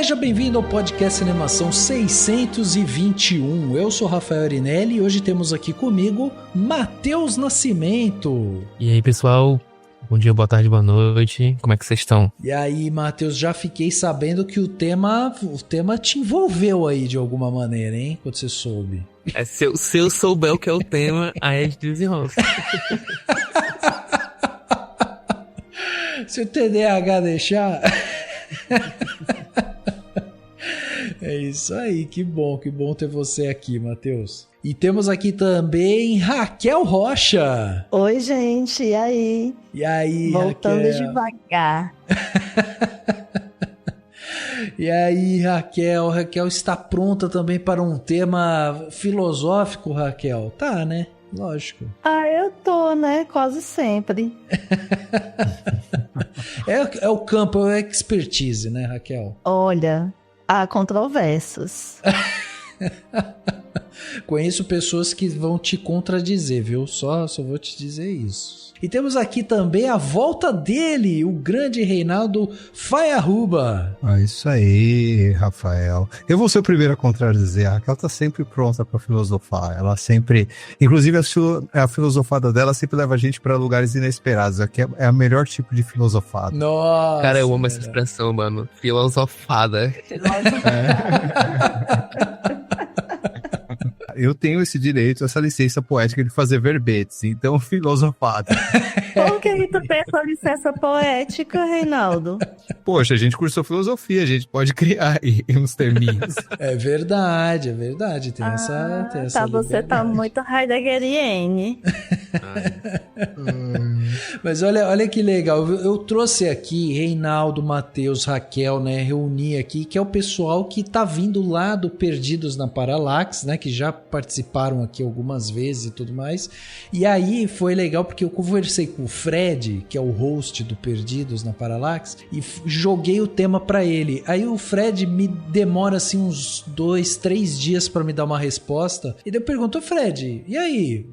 Seja bem-vindo ao podcast Animação 621. Eu sou Rafael Arinelli e hoje temos aqui comigo Matheus Nascimento. E aí, pessoal? Bom dia, boa tarde, boa noite. Como é que vocês estão? E aí, Matheus, já fiquei sabendo que o tema te envolveu aí de alguma maneira, hein? Quando você soube. Se eu souber o que é o tema, aí a gente desenrola. Se o TDAH deixar... É isso aí, que bom ter você aqui, Matheus. E temos aqui também Raquel Rocha. Oi, gente, e aí? E aí, voltando Raquel? Devagar. E aí, Raquel? Raquel está pronta também para um tema filosófico, Raquel? Tá, né? Lógico. Eu tô, né? Quase sempre. É o campo, é a expertise, né, Raquel? Olha, há controvérsias. Conheço pessoas que vão te contradizer, viu? Só vou te dizer isso. E temos aqui também a volta dele, o grande Reinaldo Faia-Ruba. Isso aí, Rafael. Eu vou ser o primeiro a contradizer. A Raquel tá sempre pronta para filosofar. Ela sempre... Inclusive, a filosofada dela sempre leva a gente para lugares inesperados. Aqui é o melhor tipo de filosofada. Nossa! Cara, eu amo essa expressão, mano. Filosofada. Eu tenho esse direito, essa licença poética de fazer verbetes, então filosofada. Por que tu tem essa licença poética, Reinaldo? Poxa, a gente cursou filosofia, a gente pode criar aí uns terminhos. É verdade. Tem essa Você tá muito heideggeriane. Mas olha que legal, eu trouxe aqui Reinaldo, Matheus, Raquel, né, reuni aqui, que é o pessoal que tá vindo lá do Perdidos na Parallax, né, que já participaram aqui algumas vezes e tudo mais, e aí foi legal porque eu conversei com o Fred, que é o host do Perdidos na Parallax, e joguei o tema pra ele, aí o Fred me demora assim uns 2-3 dias pra me dar uma resposta, e daí eu pergunto, Fred, e aí?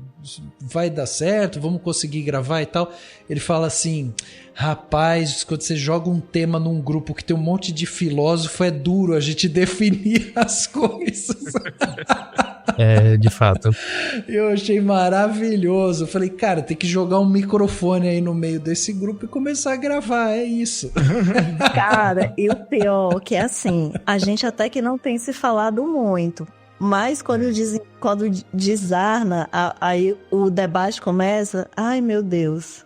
Vai dar certo? Vamos conseguir gravar e tal? Ele fala assim, rapaz, quando você joga um tema num grupo que tem um monte de filósofo, é duro a gente definir as coisas. É, de fato. Eu achei maravilhoso. Eu falei, cara, tem que jogar um microfone aí no meio desse grupo e começar a gravar, é isso. Cara, e o pior que é assim, a gente até que não tem se falado muito, mas quando desarna, aí o debate começa, ai meu Deus.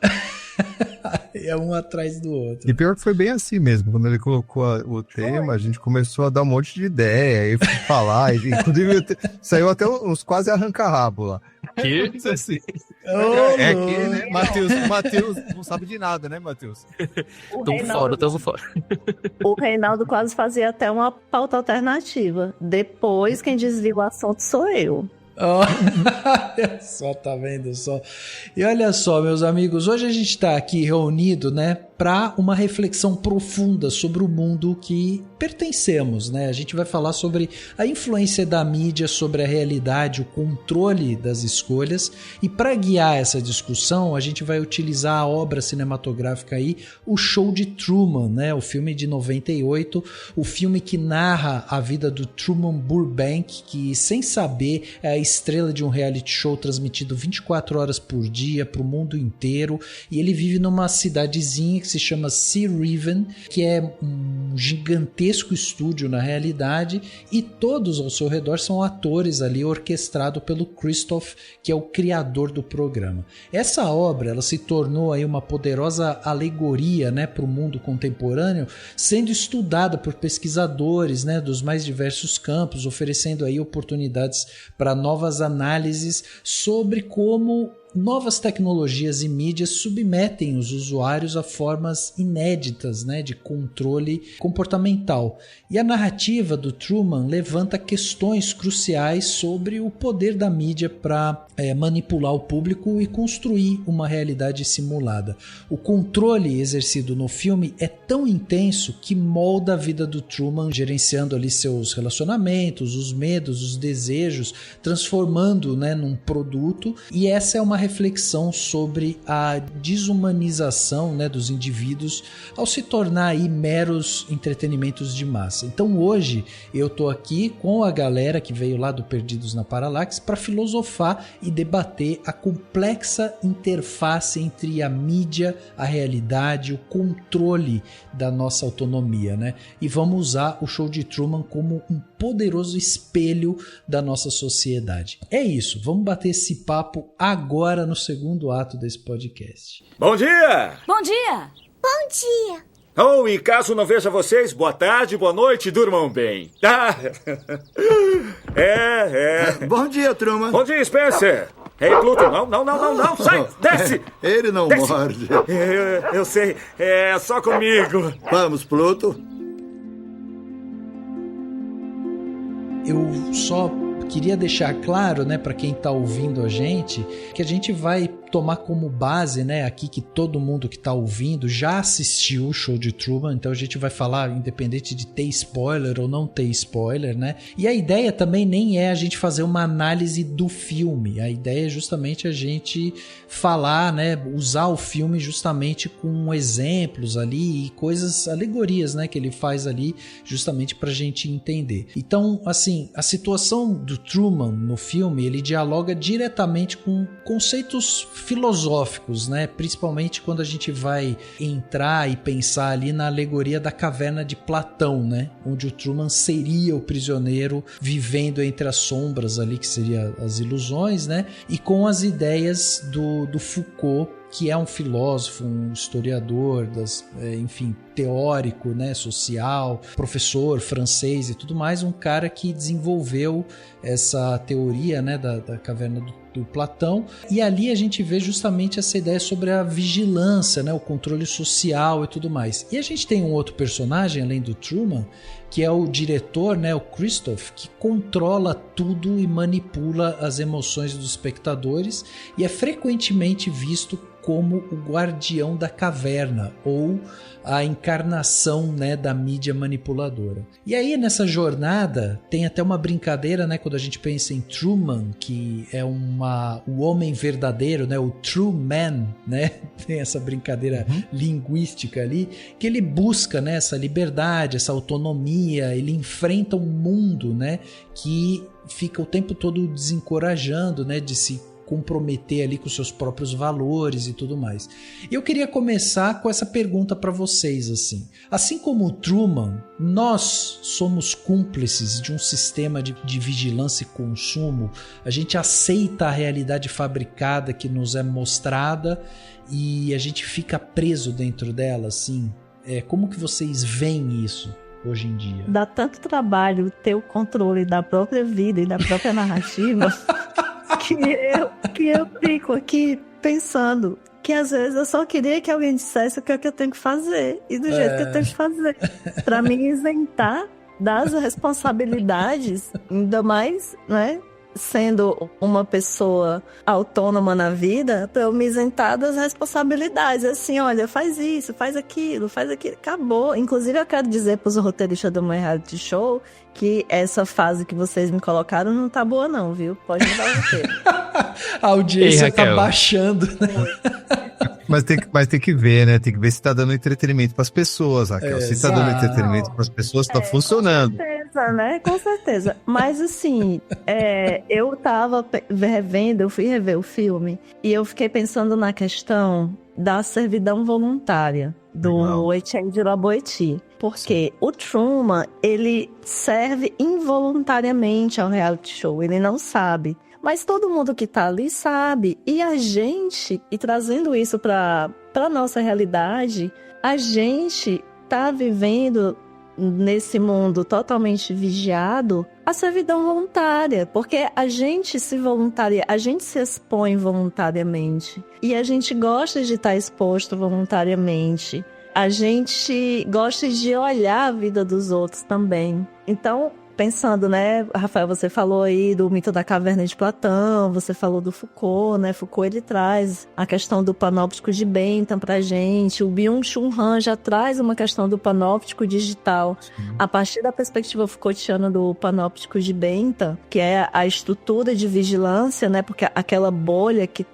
É um atrás do outro. E pior que foi bem assim mesmo, quando ele colocou o tema, a gente começou a dar um monte de ideia, e falar, inclusive saiu até uns quase arranca-rabo lá. Que? Assim. É que, né, Matheus não sabe de nada, né, Matheus? Tô fora. O Reinaldo quase fazia até uma pauta alternativa. Depois, quem desliga o assunto sou eu. Olha só, tá vendo só? E olha só, meus amigos, hoje a gente tá aqui reunido, né, para uma reflexão profunda sobre o mundo que pertencemos, né? A gente vai falar sobre a influência da mídia sobre a realidade, o controle das escolhas, e para guiar essa discussão, a gente vai utilizar a obra cinematográfica aí, o Show de Truman, né? O filme de 98, o filme que narra a vida do Truman Burbank, que sem saber é a estrela de um reality show transmitido 24 horas por dia para o mundo inteiro, e ele vive numa cidadezinha que se chama Sea Riven, que é um gigantesco estúdio na realidade, e todos ao seu redor são atores ali, orquestrado pelo Christoph, que é o criador do programa. Essa obra, ela se tornou aí uma poderosa alegoria, né, para o mundo contemporâneo, sendo estudada por pesquisadores, né, dos mais diversos campos, oferecendo aí oportunidades para novas análises sobre como novas tecnologias e mídias submetem os usuários a formas inéditas, né, de controle comportamental. E a narrativa do Truman levanta questões cruciais sobre o poder da mídia para manipular o público e construir uma realidade simulada. O controle exercido no filme é tão intenso que molda a vida do Truman, gerenciando ali seus relacionamentos, os medos, os desejos, transformando, né, num produto. E essa é uma reflexão sobre a desumanização, né, dos indivíduos ao se tornar aí meros entretenimentos de massa. Então hoje eu tô aqui com a galera que veio lá do Perdidos na Paralaxe para filosofar e debater a complexa interface entre a mídia, a realidade, o controle da nossa autonomia, né? E vamos usar o Show de Truman como um poderoso espelho da nossa sociedade. É isso, vamos bater esse papo agora no segundo ato desse podcast. Bom dia! Bom dia! Bom dia! Oh, e caso não veja vocês, boa tarde, boa noite, durmam bem. Bom dia, Truman. Bom dia, Spencer. Ei, Pluto, não, sai, desce! Ele não desce. morde. Eu sei, é só comigo. Vamos, Pluto. Eu só queria deixar claro, né, para quem está ouvindo a gente, que a gente vai tomar como base, né, aqui que todo mundo que está ouvindo já assistiu o Show de Truman, então a gente vai falar independente de ter spoiler ou não ter spoiler, né? E a ideia também nem é a gente fazer uma análise do filme, a ideia é justamente a gente falar, né, usar o filme justamente com exemplos ali e coisas, alegorias, né, que ele faz ali justamente pra gente entender. Então, assim, a situação do Truman no filme, ele dialoga diretamente com conceitos filosóficos, né? Principalmente quando a gente vai entrar e pensar ali na alegoria da caverna de Platão, né? Onde o Truman seria o prisioneiro vivendo entre as sombras ali, que seria as ilusões, né? E com as ideias do Foucault, que é um filósofo, um historiador, enfim, teórico, né, social, professor francês e tudo mais, um cara que desenvolveu essa teoria, né, da caverna do Platão, e ali a gente vê justamente essa ideia sobre a vigilância, né, o controle social e tudo mais. E a gente tem um outro personagem, além do Truman, que é o diretor, né, o Christoph, que controla tudo e manipula as emoções dos espectadores e é frequentemente visto como o guardião da caverna ou a encarnação, né, da mídia manipuladora. E aí nessa jornada tem até uma brincadeira, né, quando a gente pensa em Truman, que é o homem verdadeiro, né, o true man, né, tem essa brincadeira linguística ali, que ele busca, né, essa liberdade, essa autonomia, ele enfrenta um mundo, né, que fica o tempo todo desencorajando, né, de se comprometer ali com seus próprios valores e tudo mais. E eu queria começar com essa pergunta para vocês, assim como o Truman, nós somos cúmplices de um sistema de vigilância e consumo, a gente aceita a realidade fabricada que nos é mostrada e a gente fica preso dentro dela, assim. Como que vocês veem isso hoje em dia? Dá tanto trabalho ter o controle da própria vida e da própria narrativa que eu fico aqui pensando que às vezes eu só queria que alguém dissesse o que é que eu tenho que fazer e do jeito que eu tenho que fazer, para me isentar das responsabilidades, ainda mais, né, sendo uma pessoa autônoma na vida, para eu me isentar das responsabilidades, assim, olha, faz isso, faz aquilo, acabou. Inclusive eu quero dizer para os roteiristas do meu reality show que essa fase que vocês me colocaram não tá boa não, viu? Pode mudar o roteiro. A audiência tá baixando, né? Mas tem que ver, né? Tem que ver se tá dando entretenimento pras pessoas, Raquel. Se tá dando entretenimento pras pessoas, tá funcionando. Com certeza, né? Com certeza. Mas assim, eu tava revendo, eu fui rever o filme e eu fiquei pensando na questão da servidão voluntária do Etienne de La Boétie. Porque o Truman, ele serve involuntariamente ao reality show, ele não sabe. Mas todo mundo que tá ali sabe. E a gente, e trazendo isso pra nossa realidade, a gente tá vivendo nesse mundo totalmente vigiado a servidão voluntária. Porque a gente se voluntaria, a gente se expõe voluntariamente. E a gente gosta de estar exposto voluntariamente. A gente gosta de olhar a vida dos outros também. Então, pensando, né, Rafael, você falou aí do mito da caverna de Platão, você falou do Foucault, né? Foucault, ele traz a questão do panóptico de Bentham pra gente. O Byung-Chul Han já traz uma questão do panóptico digital. A partir da perspectiva Foucaultiana do panóptico de Bentham, que é a estrutura de vigilância, né? Porque aquela bolha que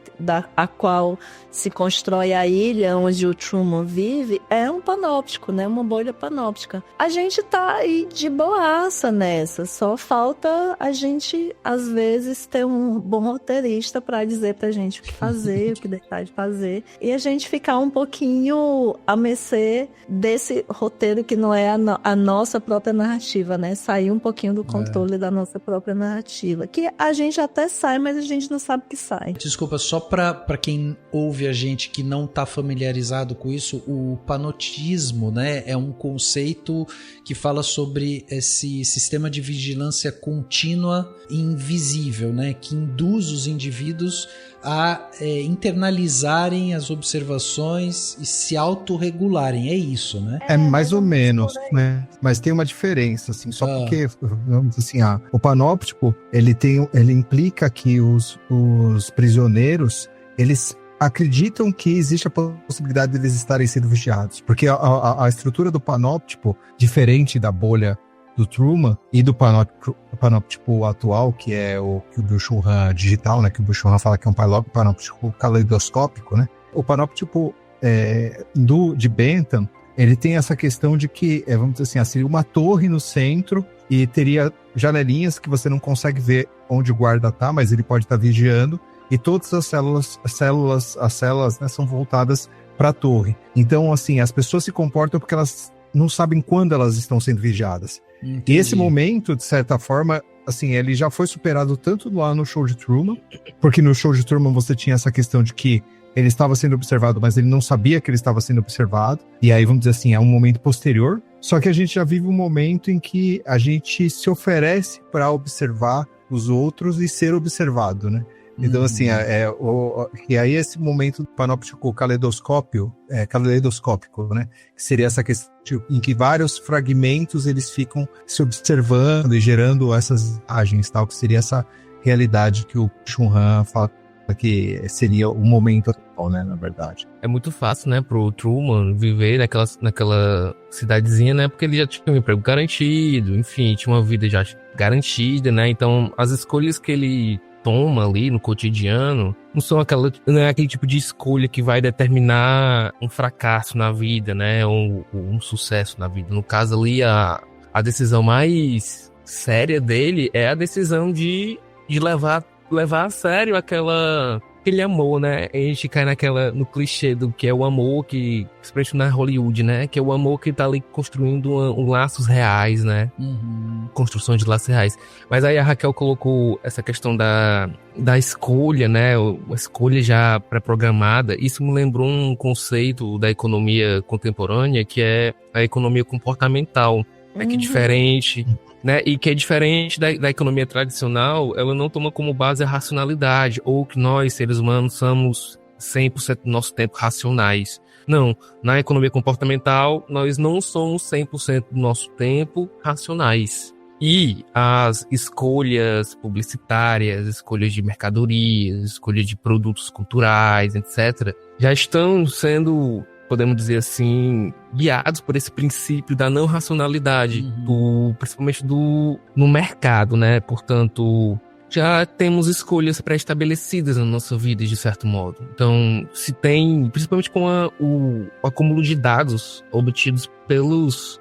a qual se constrói a ilha onde o Truman vive, é um panóptico, né? Uma bolha panóptica. A gente tá aí de boaça nessa, só falta a gente, às vezes, ter um bom roteirista para dizer pra gente o que fazer, o que deixar de fazer, e a gente ficar um pouquinho a mercê desse roteiro que não é a nossa própria narrativa, né? Sair um pouquinho do controle da nossa própria narrativa, que a gente até sai, mas a gente não sabe que sai. Desculpa, só pra quem ouve a gente que não tá familiarizado com isso, o panotismo, né, é um conceito que fala sobre esse sistema de vigilância contínua e invisível, né, que induz os indivíduos a internalizarem as observações e se autorregularem, é isso, né? É mais ou menos, né? Mas tem uma diferença, assim, só porque, vamos assim, o panóptico, ele implica que os prisioneiros, eles acreditam que existe a possibilidade de eles estarem sendo vigiados, porque a estrutura do panóptico, diferente da bolha do Truman e do panóptico atual, que é o Byung-Chul Han digital, né, que o Byung-Chul Han fala que é um panóptico caleidoscópico, né? O panóptico de Bentham, ele tem essa questão de que, vamos dizer assim, seria uma torre no centro e teria janelinhas que você não consegue ver onde o guarda está, mas ele pode estar vigiando, e todas as células, né, são voltadas para a torre. Então, assim, as pessoas se comportam porque elas não sabem quando elas estão sendo vigiadas. Entendi. E esse momento, de certa forma, assim, ele já foi superado tanto lá no Show de Truman, porque no Show de Truman você tinha essa questão de que ele estava sendo observado, mas ele não sabia que ele estava sendo observado. E aí, vamos dizer assim, é um momento posterior. Só que a gente já vive um momento em que a gente se oferece para observar os outros e ser observado, né? Então, assim, e aí esse momento do panóptico caleidoscópico, né? Que seria essa questão em que vários fragmentos eles ficam se observando e gerando essas imagens, tal, que seria essa realidade que o Byung-Chul Han fala que seria o momento atual, né, na verdade. É muito fácil, né, pro Truman viver naquela cidadezinha, né, porque ele já tinha um emprego garantido, enfim, tinha uma vida já garantida, né, então as escolhas que ele toma ali no cotidiano não é aquele tipo de escolha que vai determinar um fracasso na vida, né, ou um sucesso na vida. No caso ali, a decisão mais séria dele é a decisão de levar a sério aquele amor, né? A gente cai no clichê do que é o amor que, principalmente na Hollywood, né? Que é o amor que tá ali construindo laços reais, né? Construção de laços reais. Mas aí a Raquel colocou essa questão da escolha, né? Uma escolha já pré-programada. Isso me lembrou um conceito da economia contemporânea, que é a economia comportamental. É que diferente, né? E que é diferente da economia tradicional, ela não toma como base a racionalidade, ou que nós, seres humanos, somos 100% do nosso tempo racionais. Não, na economia comportamental, nós não somos 100% do nosso tempo racionais. E as escolhas publicitárias, escolhas de mercadorias, escolhas de produtos culturais, etc., já estão sendo, podemos dizer assim, guiados por esse princípio da não racionalidade, principalmente no mercado, né? Portanto, já temos escolhas pré-estabelecidas na nossa vida, de certo modo. Então, se tem, principalmente com o acúmulo de dados obtidos pelos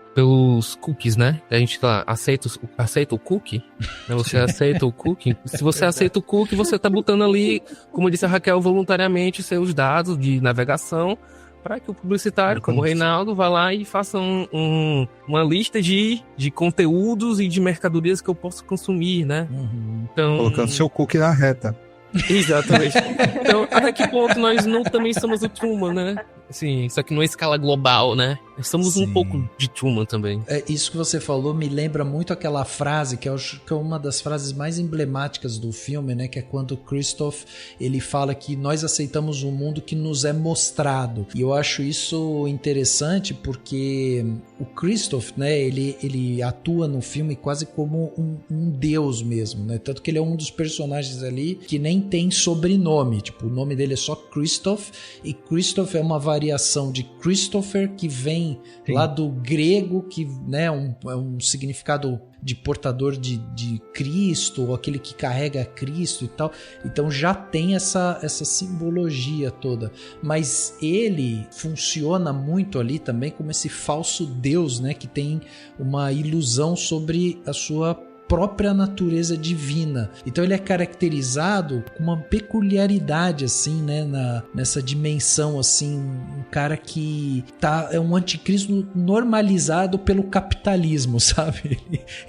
cookies, né? A gente aceita o cookie? Você aceita o cookie? Se você aceita o cookie, você tá botando ali, como disse a Raquel, voluntariamente seus dados de navegação para que o publicitário, como o Reinaldo, vá lá e faça uma lista de conteúdos e de mercadorias que eu posso consumir, né? Então, colocando seu cookie na reta. Exatamente. Então, até que ponto nós não também somos o Truman, né? Sim, só que numa escala global, né? Somos um pouco de Truman também. Isso que você falou me lembra muito aquela frase que é uma das frases mais emblemáticas do filme, né? Que é quando o Christoph, ele fala que nós aceitamos um mundo que nos é mostrado. E eu acho isso interessante porque o Christoph, né? Ele atua no filme quase como um deus mesmo, né? Tanto que ele é um dos personagens ali que nem tem sobrenome. Tipo, o nome dele é só Christoph, e Christoph é uma variação de Christopher, que vem vem lá do grego, que, né, é um significado de portador de Cristo, ou aquele que carrega Cristo e tal. Então já tem essa simbologia toda. Mas ele funciona muito ali também como esse falso Deus, né, que tem uma ilusão sobre a sua própria natureza divina. Então ele é caracterizado com uma peculiaridade assim, né, nessa dimensão assim, um cara que é um anticristo normalizado pelo capitalismo, sabe?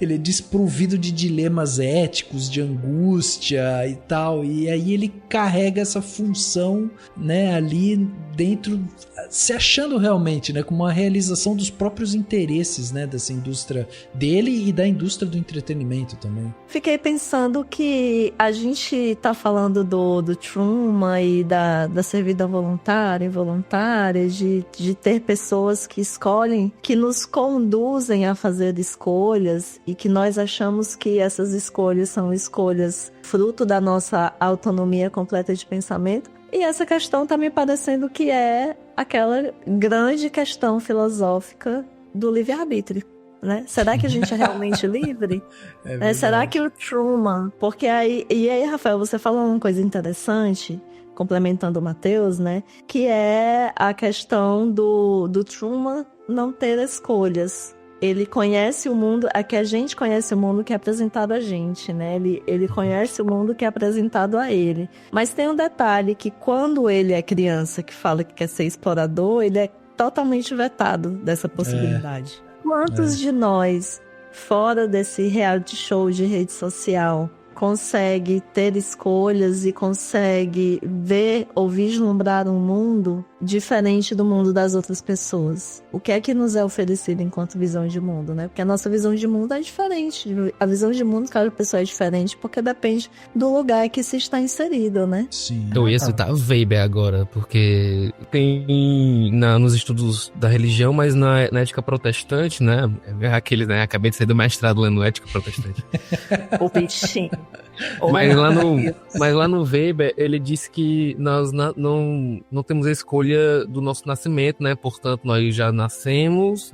Ele é desprovido de dilemas éticos, de angústia e tal, e aí ele carrega essa função, né, ali dentro, se achando realmente, né, como uma realização dos próprios interesses, né, dessa indústria dele e da indústria do entretenimento também. Fiquei pensando que a gente tá falando do Truman e da servidão voluntária e involuntária, de ter pessoas que escolhem, que nos conduzem a fazer escolhas, e que nós achamos que essas escolhas são escolhas fruto da nossa autonomia completa de pensamento. E essa questão tá me parecendo que é aquela grande questão filosófica do livre-arbítrio, né? Será que a gente é realmente livre? Será que o Truman... Porque aí... E aí, Rafael, você falou uma coisa interessante, complementando o Matheus, né? Que é a questão do Truman não ter escolhas. Ele conhece o mundo, aqui a gente conhece o mundo que é apresentado a gente, né? Ele conhece o mundo que é apresentado a ele. Mas tem um detalhe, que quando ele é criança, que fala que quer ser explorador, ele é totalmente vetado dessa possibilidade. Quantos de nós, fora desse reality show de rede social, consegue ter escolhas e consegue ver ou vislumbrar um mundo diferente do mundo das outras pessoas? O que é que nos é oferecido enquanto visão de mundo, né? Porque a nossa visão de mundo é diferente. A visão de mundo de cada pessoa é diferente porque depende do lugar que se está inserido, né? Sim. Eu ia citar a Weber agora, porque tem nos estudos da religião, mas na ética protestante, né? Aquele, né? Acabei de sair do mestrado lendo ética protestante. O bichinho. Mas lá no Weber, ele disse que nós não temos a escolha do nosso nascimento, né? Portanto, nós já nascemos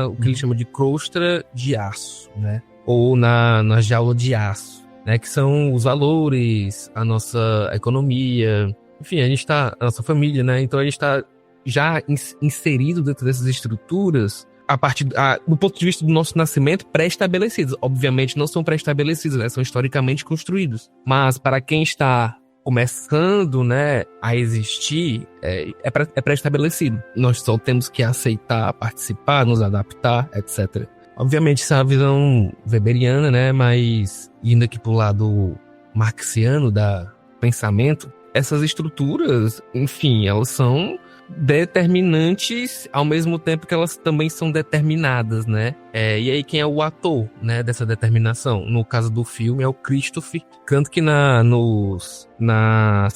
o que ele chama de crosta de aço, né? Ou na jaula de aço, né? Que são os valores, a nossa economia, enfim, a nossa família, né? Então a gente está já inserido dentro dessas estruturas a partir do ponto de vista do nosso nascimento, pré-estabelecidos. Obviamente não são pré-estabelecidos, né? São historicamente construídos. Mas para quem está começando, né, a existir, é pré-estabelecido. Nós só temos que aceitar, participar, nos adaptar, etc. Obviamente essa é a visão weberiana, né? Mas indo aqui pro lado marxiano da pensamento, essas estruturas, enfim, elas são determinantes ao mesmo tempo que elas também são determinadas, né? E aí quem é o ator, né, dessa determinação? No caso do filme é o Christopher, tanto que nas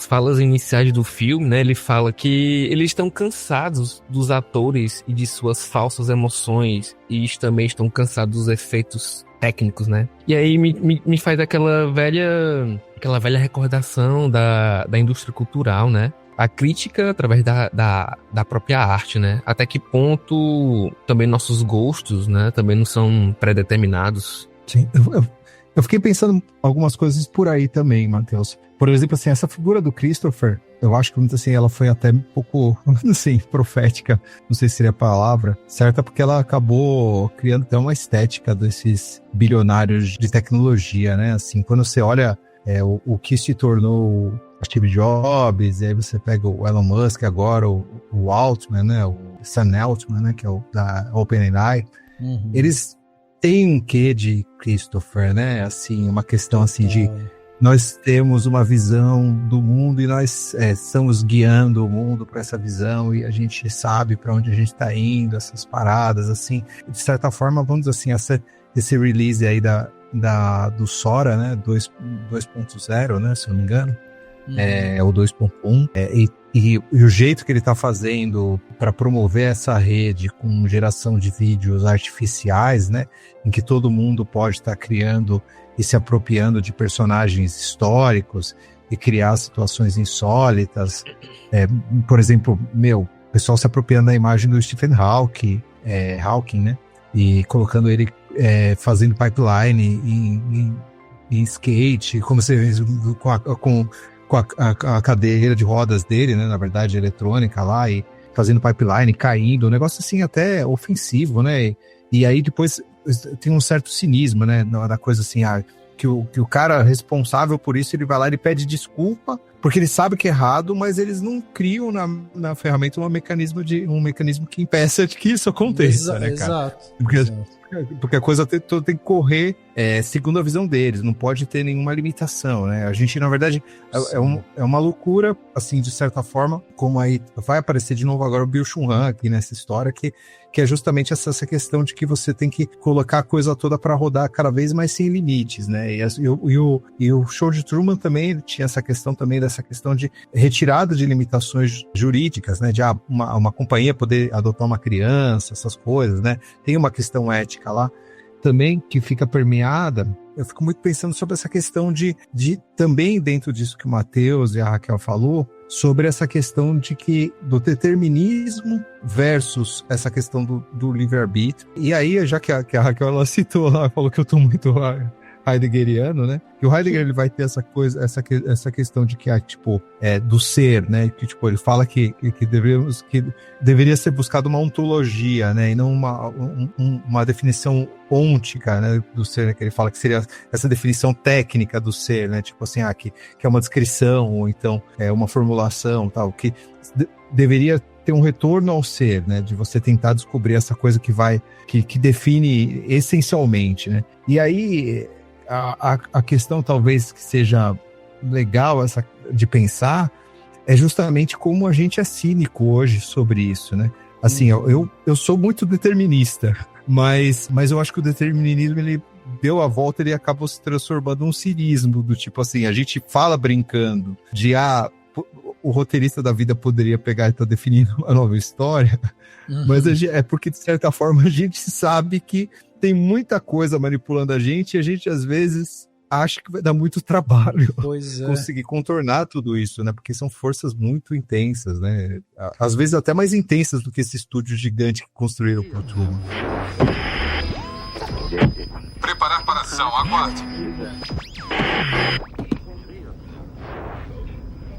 falas iniciais do filme, né, ele fala que eles estão cansados dos atores e de suas falsas emoções, e também estão cansados dos efeitos técnicos, né? E aí me faz aquela velha recordação da indústria cultural, né? A crítica através da própria arte, né? Até que ponto também nossos gostos, né, também não são pré-determinados. Sim, eu fiquei pensando algumas coisas por aí também, Matheus. Por exemplo, assim, essa figura do Christopher, eu acho que assim, ela foi até um pouco, assim, profética, não sei se seria a palavra certa, porque ela acabou criando até uma estética desses bilionários de tecnologia, né? Assim, quando você olha o que se tornou Steve Jobs, e aí você pega o Elon Musk agora, o Altman, né, o Sam Altman, né, que é o da OpenAI, eles têm um quê de Christopher, né, assim, uma questão assim de nós temos uma visão do mundo e nós estamos guiando o mundo para essa visão e a gente sabe para onde a gente está indo, essas paradas, assim, de certa forma, vamos dizer assim, esse release aí do Sora, né, 2.0, né, se eu não me engano, é o 2.1, e o jeito que ele está fazendo para promover essa rede com geração de vídeos artificiais, né, em que todo mundo pode estar criando e se apropriando de personagens históricos e criar situações insólitas. Por exemplo, o pessoal se apropriando da imagem do Stephen Hawking, né? E colocando ele fazendo pipeline em skate, como você vê, com a cadeira de rodas dele, né? Na verdade, eletrônica lá, e fazendo pipeline, caindo, um negócio assim até ofensivo, né? E aí depois tem um certo cinismo, né? Na coisa assim, que o cara responsável por isso, ele vai lá e pede desculpa, porque ele sabe que é errado, mas eles não criam na ferramenta um mecanismo que impeça de que isso aconteça, né, cara? Exato. Porque a coisa toda tem que correr segundo a visão deles, não pode ter nenhuma limitação, né? A gente, na verdade, é uma loucura, assim, de certa forma, como aí vai aparecer de novo agora o Byung-Chul Han aqui nessa história, que é justamente essa questão de que você tem que colocar a coisa toda para rodar cada vez mais sem limites, né? E o Show de Truman também tinha essa questão de retirada de limitações jurídicas, né? De uma companhia poder adotar uma criança, essas coisas, né? Tem uma questão ética lá também que fica permeada. Eu fico muito pensando sobre essa questão de também dentro disso que o Matheus e a Raquel falou, sobre essa questão do determinismo versus essa questão do livre-arbítrio. E aí, já que a Raquel ela citou lá, falou que eu tô muito heideggeriano, né? Que o Heidegger ele vai ter essa questão de que do ser, né? Que ele fala que deveria ser buscado uma ontologia, né? E não uma definição ôntica, né? Do ser, né? Que ele fala que seria essa definição técnica do ser, né? Tipo assim, que é uma descrição ou então é uma formulação, tal, que deveria ter um retorno ao ser, né? De você tentar descobrir essa coisa que define essencialmente, né? E aí a questão talvez que seja legal essa de pensar é justamente como a gente é cínico hoje sobre isso, né? Assim, eu sou muito determinista, mas eu acho que o determinismo ele deu a volta, ele acabou se transformando num cinismo do tipo assim, a gente fala brincando de o roteirista da vida poderia pegar e estar definindo uma nova história, mas é porque de certa forma a gente sabe que tem muita coisa manipulando a gente e a gente às vezes acha que vai dar muito trabalho conseguir contornar tudo isso, né? Porque são forças muito intensas, né? Às vezes até mais intensas do que esse estúdio gigante que construíram pro Truman. Preparar para a ação, aguarde.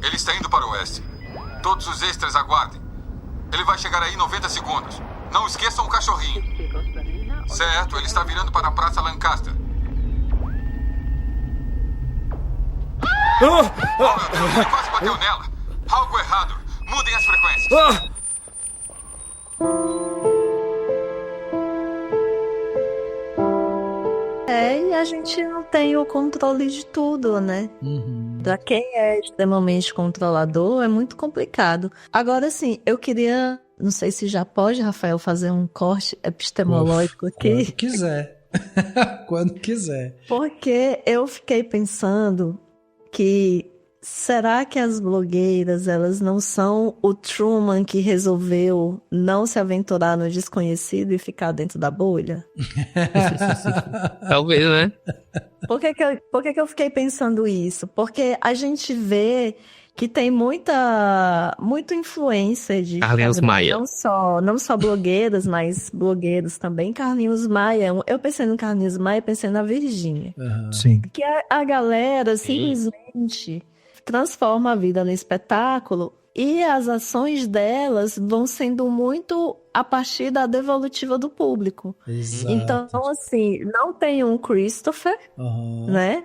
Ele está indo para o oeste. Todos os extras aguardem. Ele vai chegar aí em 90 segundos. Não esqueçam o cachorrinho. Certo, ele está virando para a Praça Lancaster. Ele quase bateu nela. Algo errado. Mudem as frequências. E a gente não tem o controle de tudo, né? Pra quem é extremamente controlador, é muito complicado. Agora, sim, eu queria... Não sei se já pode, Rafael, fazer um corte epistemológico aqui. Quando quiser. Quando quiser. Porque eu fiquei pensando que será que as blogueiras, elas não são o Truman que resolveu não se aventurar no desconhecido e ficar dentro da bolha? Talvez, né? Por que eu fiquei pensando isso? Porque a gente vê que tem muita influência de Carlinhos Maia. Não só blogueiras, mas blogueiros também. Carlinhos Maia. Eu pensei no Carlinhos Maia, pensei na Virgínia. Sim. Que a galera simplesmente transforma a vida no espetáculo e as ações delas vão sendo muito a partir da devolutiva do público. Exato. Então, assim, não tem um Christopher, né?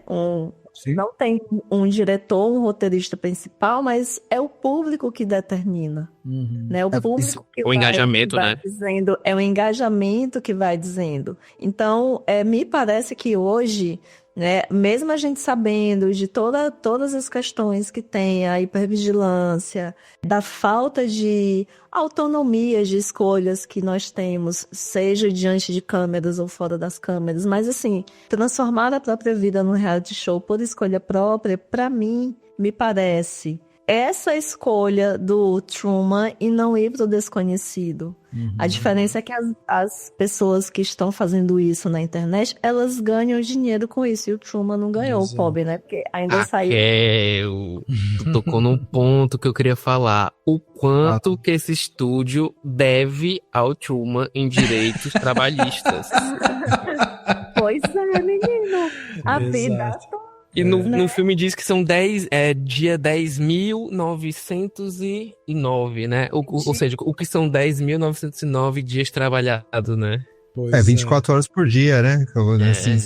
Sim. Não tem um diretor, um roteirista principal, mas é o público que determina. Né? O público que o engajamento, vai né? Dizendo, é o engajamento que vai dizendo. Então, me parece que hoje, né, mesmo a gente sabendo de todas as questões que tem, a hipervigilância, da falta de autonomia de escolhas que nós temos, seja diante de câmeras ou fora das câmeras, mas assim, transformar a própria vida num reality show por escolha própria, para mim, me parece essa escolha do Truman e não ir pro desconhecido. A diferença é que as pessoas que estão fazendo isso na internet, elas ganham dinheiro com isso. E o Truman não ganhou, o pobre, né? Porque ainda saiu... Tu tocou num ponto que eu queria falar. O quanto que esse estúdio deve ao Truman em direitos trabalhistas. Pois é, menino. A vida... E no filme diz que são dia 10.909, né? Ou seja, o que são 10.909 dias trabalhados, né? Pois 24 horas por dia, né? Sim.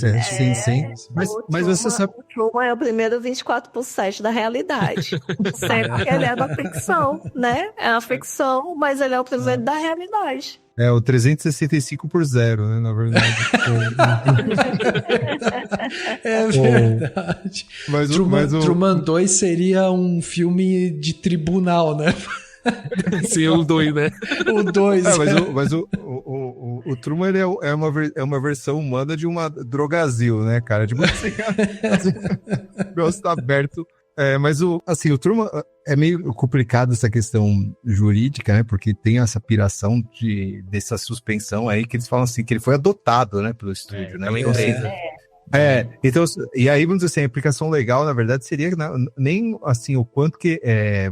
Mas você sabe... O Truman é o primeiro 24/7 da realidade. Sempre que ele é da ficção, né? É a ficção, mas ele é o primeiro da realidade. É o 365/0, né? Na verdade. É verdade. Mas Truman 2 seria um filme de tribunal, né? Sim, o 2, né? O 2. Mas o Truman ele é uma versão humana de uma drogazil, né, cara? Tipo assim, o negócio tá aberto. Mas o Truman é meio complicado essa questão jurídica, né? Porque tem essa piração dessa suspensão aí que eles falam assim, que ele foi adotado, né, pelo estúdio, né? Então, empresa. Então, e aí, vamos dizer assim, a implicação legal, na verdade, seria nem assim, o quanto que,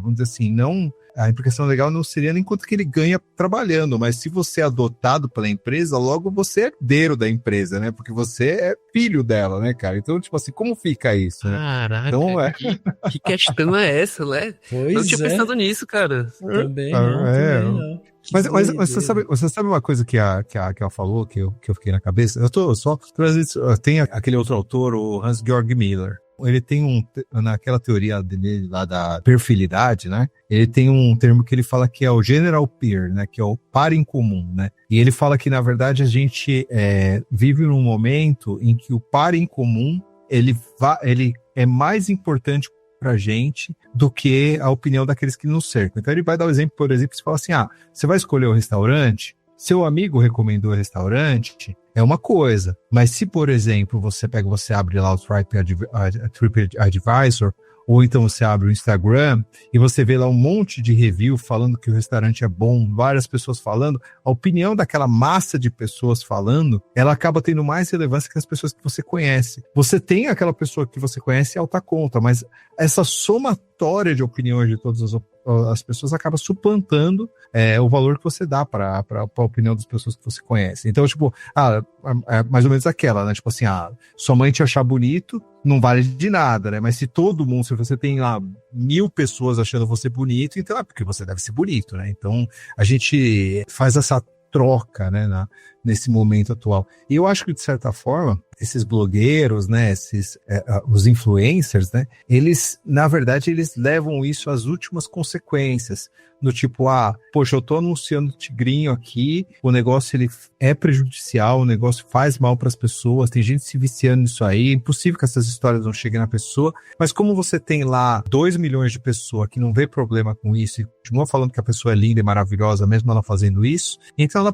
vamos dizer assim, não... A implicação legal não seria nem quanto que ele ganha trabalhando, mas se você é adotado pela empresa, logo você é herdeiro da empresa, né? Porque você é filho dela, né, cara? Então, tipo assim, como fica isso, né? Caraca, então, que questão é essa, né? Pois não tinha pensado nisso, cara. Também não. Mas você sabe uma coisa que a Kel falou, que eu fiquei na cabeça? Tem aquele outro autor, o Hans-Georg Miller. Ele tem naquela teoria dele lá da perfilidade, né? Ele tem um termo que ele fala que é o general peer, né? Que é o par em comum, né? E ele fala que, na verdade, a gente vive num momento em que o par em comum, ele é mais importante pra gente do que a opinião daqueles que nos cercam. Então ele vai dar o exemplo, por exemplo, você fala assim, você vai escolher o restaurante, seu amigo recomendou o restaurante, é uma coisa. Mas se, por exemplo, você abre lá o TripAdvisor, ou então você abre o Instagram e você vê lá um monte de review falando que o restaurante é bom, várias pessoas falando, a opinião daquela massa de pessoas falando, ela acaba tendo mais relevância que as pessoas que você conhece. Você tem aquela pessoa que você conhece alta conta, mas essa somatória de opiniões de todas as pessoas acaba suplantando o valor que você dá para a opinião das pessoas que você conhece. Então, tipo, é mais ou menos aquela, né? Tipo assim, sua mãe te achar bonito não vale de nada, né? Mas se você tem lá 1.000 pessoas achando você bonito, então é porque você deve ser bonito, né? Então, a gente faz essa troca, né, nesse momento atual. E eu acho que, de certa forma, esses blogueiros, né, os influencers, né, eles, na verdade, eles levam isso às últimas consequências, no tipo, poxa, eu tô anunciando tigrinho aqui, o negócio, ele é prejudicial, o negócio faz mal para as pessoas, tem gente se viciando nisso aí, é impossível que essas histórias não cheguem na pessoa, mas como você tem lá 2 milhões de pessoas que não vê problema com isso, e continua falando que a pessoa é linda e maravilhosa, mesmo ela fazendo isso, então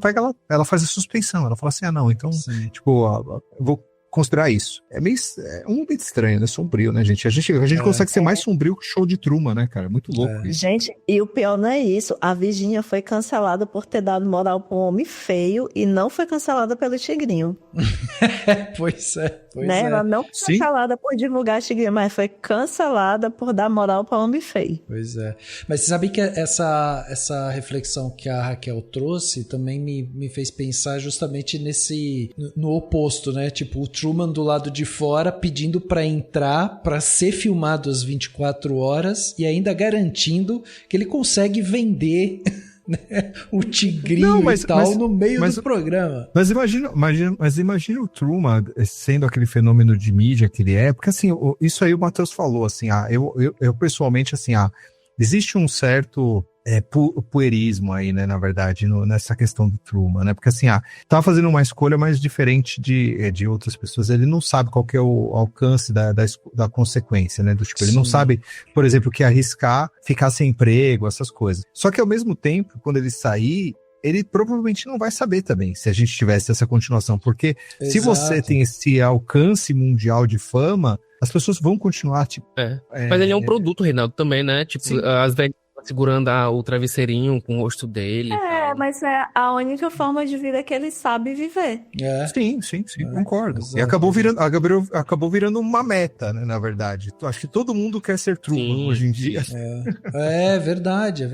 ela faz a suspensão, ela fala assim, não, então, sim, tipo, eu vou considerar isso. É um momento estranho, né? Sombrio, né, gente? A gente consegue ser mais sombrio que o show de Truman, né, cara? Muito louco isso. Gente, e o pior não é isso. A Virgínia foi cancelada por ter dado moral pra um homem feio e não foi cancelada pelo Tigrinho. Pois é. Ela não foi cancelada por divulgar Tigrinho, mas foi cancelada por dar moral pra homem feio. Pois é. Mas você sabe que essa reflexão que a Raquel trouxe também me fez pensar justamente no oposto, né? Tipo, o Truman do lado de fora pedindo pra entrar, pra ser filmado às 24 horas e ainda garantindo que ele consegue vender o tigrinho no meio do programa. Mas imagina o Truman sendo aquele fenômeno de mídia que ele é, porque assim, isso aí o Matheus falou, assim, eu pessoalmente, assim, existe um certo puerismo aí, né, na verdade, nessa questão do Truman, né, porque assim, tava fazendo uma escolha mais diferente de outras pessoas, ele não sabe qual que é o alcance da consequência, né, do tipo, ele não sabe, por exemplo, que arriscar ficar sem emprego, essas coisas. Só que ao mesmo tempo, quando ele sair, ele provavelmente não vai saber também, se a gente tivesse essa continuação, porque se você tem esse alcance mundial de fama, As pessoas vão continuar, tipo... Mas ele é um produto, Reinaldo, também, né? Tipo, Sim. as veganas segurando o travesseirinho com o rosto dele. Mas é a única forma de vida que ele sabe viver. Sim, concordo. Exato. E acabou virando uma meta, né, na verdade. Acho que todo mundo quer ser Truman hoje em dia. É verdade.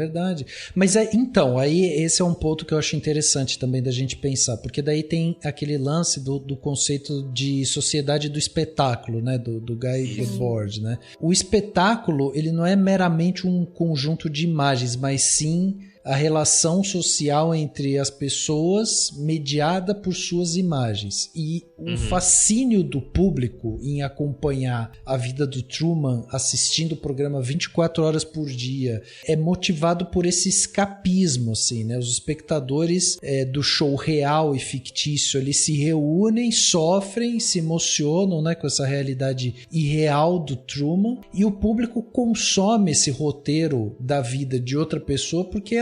Mas então, aí esse é um ponto que eu acho interessante também da gente pensar, porque daí tem aquele lance do conceito de sociedade do espetáculo, né, do Guy Debord, né? O espetáculo, ele não é meramente um conjunto de imagens, mas sim a relação social entre as pessoas mediada por suas imagens. E o fascínio do público em acompanhar a vida do Truman assistindo o programa 24 horas por dia é motivado por esse escapismo, assim, né? Os espectadores do show real e fictício, eles se reúnem, sofrem, se emocionam, né, com essa realidade irreal do Truman, e o público consome esse roteiro da vida de outra pessoa porque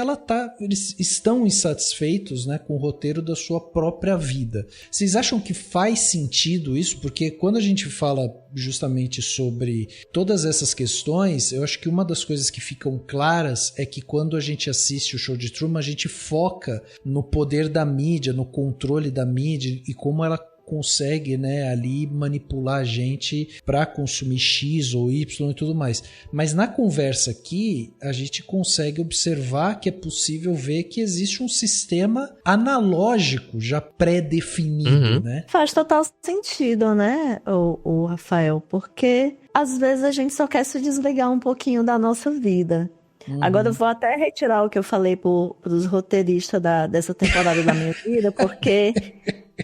eles estão insatisfeitos, né, com o roteiro da sua própria vida. Vocês acham que faz sentido isso? Porque quando a gente fala justamente sobre todas essas questões, eu acho que uma das coisas que ficam claras é que quando a gente assiste o show de Truman, a gente foca no poder da mídia, no controle da mídia e como ela consegue, né, ali manipular a gente para consumir X ou Y e tudo mais. Mas na conversa aqui, a gente consegue observar que é possível ver que existe um sistema analógico já pré-definido, né? Faz total sentido, né, o Rafael, porque às vezes a gente só quer se desligar um pouquinho da nossa vida. Agora eu vou até retirar o que eu falei pros roteiristas dessa temporada da minha vida, porque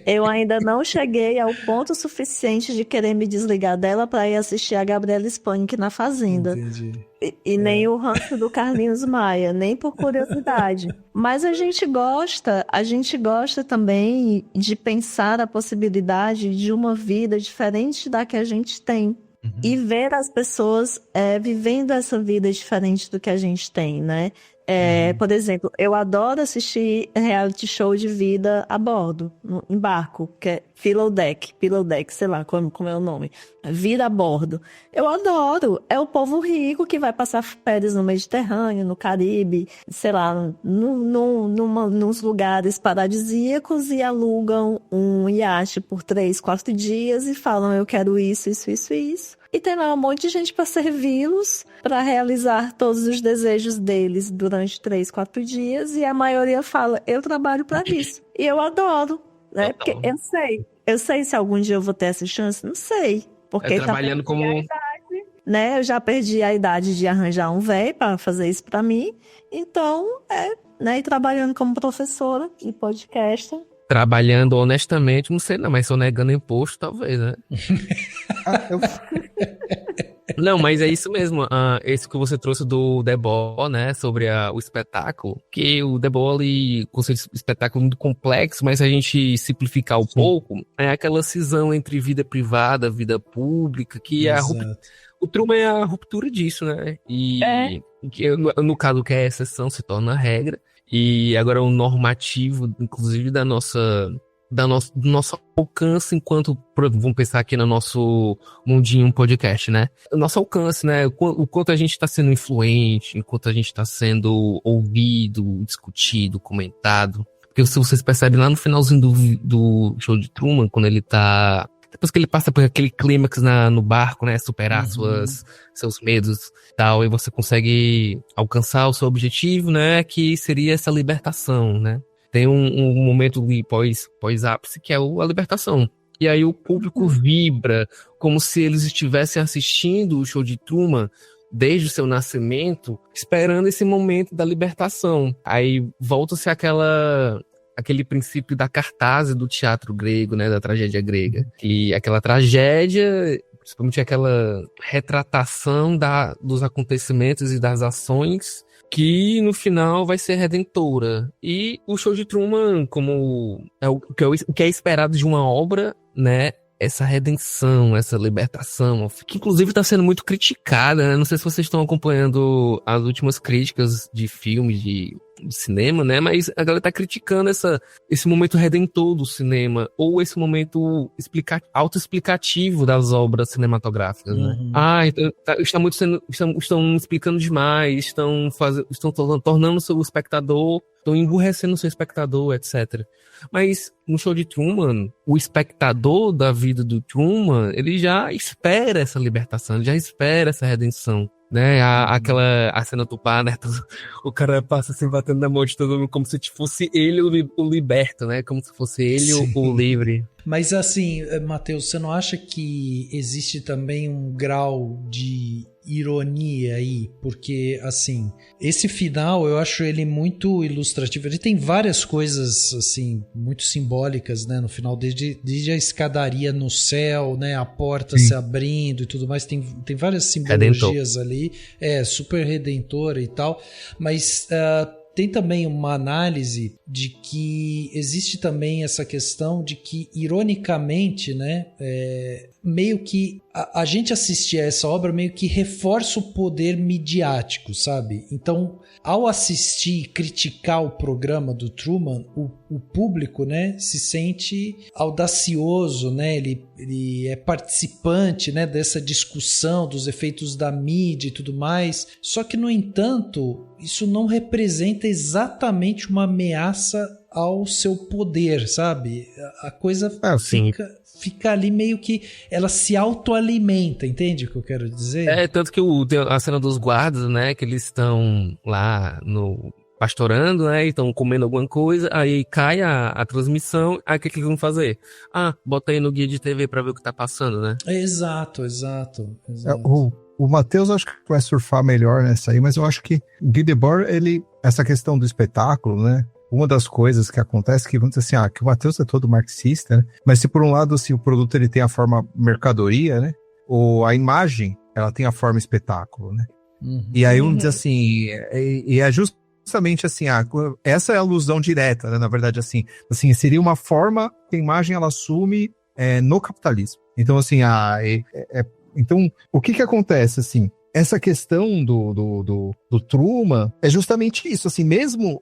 eu ainda não cheguei ao ponto suficiente de querer me desligar dela para ir assistir a Gabriela Spanik na Fazenda. Entendi. E nem o ranço do Carlinhos Maia, nem por curiosidade. Mas a gente gosta também de pensar a possibilidade de uma vida diferente da que a gente tem. E ver as pessoas vivendo essa vida diferente do que a gente tem, né? Por exemplo, eu adoro assistir reality show de vida a bordo, em barco, que é Pillow Deck, sei lá como é o nome. Vida a bordo. Eu adoro. É o povo rico que vai passar férias no Mediterrâneo, no Caribe, sei lá, nos lugares paradisíacos e alugam um iate por 3, 4 dias e falam, eu quero isso. E tem lá um monte de gente para servi-los, para realizar todos os desejos deles durante 3, 4 dias. E a maioria fala, eu trabalho para isso. E eu adoro, né? Porque eu sei se algum dia eu vou ter essa chance, não sei. Porque trabalhando como... né? Eu já perdi a idade de arranjar um velho para fazer isso para mim. Então, né? E trabalhando como professora e podcaster. Trabalhando honestamente, não sei não, mas sonegando imposto, talvez, né? Não, mas é isso mesmo. Esse que você trouxe do Debord, né? Sobre o espetáculo. Que o Debord, ele conceito de espetáculo muito complexo, mas se a gente simplificar um pouco, é aquela cisão entre vida privada, vida pública, que o Truman é a ruptura disso, né? E que, no caso que é a exceção, se torna a regra. E agora o normativo, inclusive, do nosso alcance enquanto, vamos pensar aqui no nosso mundinho podcast, né? O nosso alcance, né? O quanto a gente está sendo influente, enquanto a gente está sendo ouvido, discutido, comentado. Porque se vocês percebem lá no finalzinho do show de Truman, quando ele tá... Depois que ele passa por aquele clímax no barco, né? Superar seus medos e tal, e você consegue alcançar o seu objetivo, né? Que seria essa libertação, né? Tem um momento de pós-ápice que é a libertação. E aí o público vibra como se eles estivessem assistindo o show de Truman desde o seu nascimento, esperando esse momento da libertação. Aí volta-se aquele princípio da cartaz do teatro grego, né, da tragédia grega. E aquela tragédia, principalmente aquela retratação dos acontecimentos e das ações que no final vai ser redentora. E o show de Truman, como o que é esperado de uma obra, né, essa redenção, essa libertação, que inclusive está sendo muito criticada, né? Não sei se vocês estão acompanhando as últimas críticas de filmes, de cinema, né? Mas a galera tá criticando esse momento redentor do cinema, ou esse momento autoexplicativo das obras cinematográficas, né? Estão explicando demais, estão tornando o espectador, estão emburrecendo o seu espectador, etc. Mas no show de Truman, o espectador da vida do Truman, ele já espera essa libertação, ele já espera essa redenção, né? A cena do bar, né? O cara passa assim, batendo na mão de todo mundo como se fosse ele o liberto, né? Como se fosse ele o livre. Mas assim, Matheus, você não acha que existe também um grau de ironia aí? Porque, assim, esse final eu acho ele muito ilustrativo. Ele tem várias coisas, assim, muito simbólicas, né? No final, desde a escadaria no céu, né? A porta se abrindo e tudo mais. Tem várias simbologias ali. Super redentora e tal. Mas... tem também uma análise de que existe também essa questão de que, ironicamente, né, meio que a gente assistir a essa obra meio que reforça o poder midiático, sabe? Então, ao assistir e criticar o programa do Truman, o público, né, se sente audacioso, né? Ele é participante, né, dessa discussão dos efeitos da mídia e tudo mais. Só que, no entanto, isso não representa exatamente uma ameaça ao seu poder, sabe? A coisa fica ali meio que ela se autoalimenta, entende o que eu quero dizer? Tanto que a cena dos guardas, né, que eles estão lá pastorando, né, e estão comendo alguma coisa, aí cai a transmissão, aí o que eles vão fazer? Bota aí no guia de TV pra ver o que tá passando, né? Exato. O Matheus acho que vai surfar melhor nessa aí, mas eu acho que Guy Debord, essa questão do espetáculo, né? Uma das coisas que acontece que, vamos dizer assim, que o Matheus é todo marxista, né? Mas se por um lado, assim, o produto ele tem a forma mercadoria, né? Ou a imagem, ela tem a forma espetáculo, né? E aí vamos dizer assim, e é justamente assim, essa é a alusão direta, né? Na verdade, assim, seria uma forma que a imagem ela assume no capitalismo. Então, assim, então, o que acontece, assim? Essa questão do Truman é justamente isso, assim, mesmo,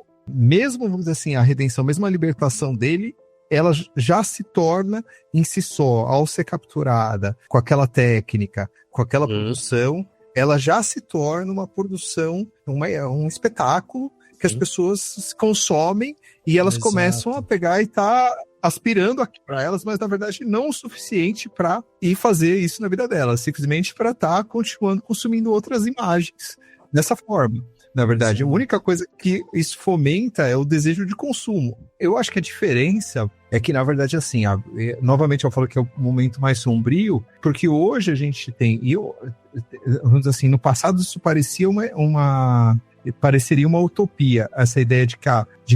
vamos dizer assim, a redenção, mesmo a libertação dele, ela já se torna em si só, ao ser capturada com aquela técnica, com aquela produção, ela já se torna uma produção, um espetáculo que as pessoas consomem e elas começam a pegar e tá aspirando aqui para elas, mas na verdade não o suficiente para ir fazer isso na vida delas, simplesmente para estar continuando consumindo outras imagens dessa forma. Na verdade, a única coisa que isso fomenta é o desejo de consumo. Eu acho que a diferença é que, na verdade, assim, novamente eu falo que é o momento mais sombrio, porque hoje a gente tem, vamos dizer assim, no passado isso parecia pareceria uma utopia, essa ideia de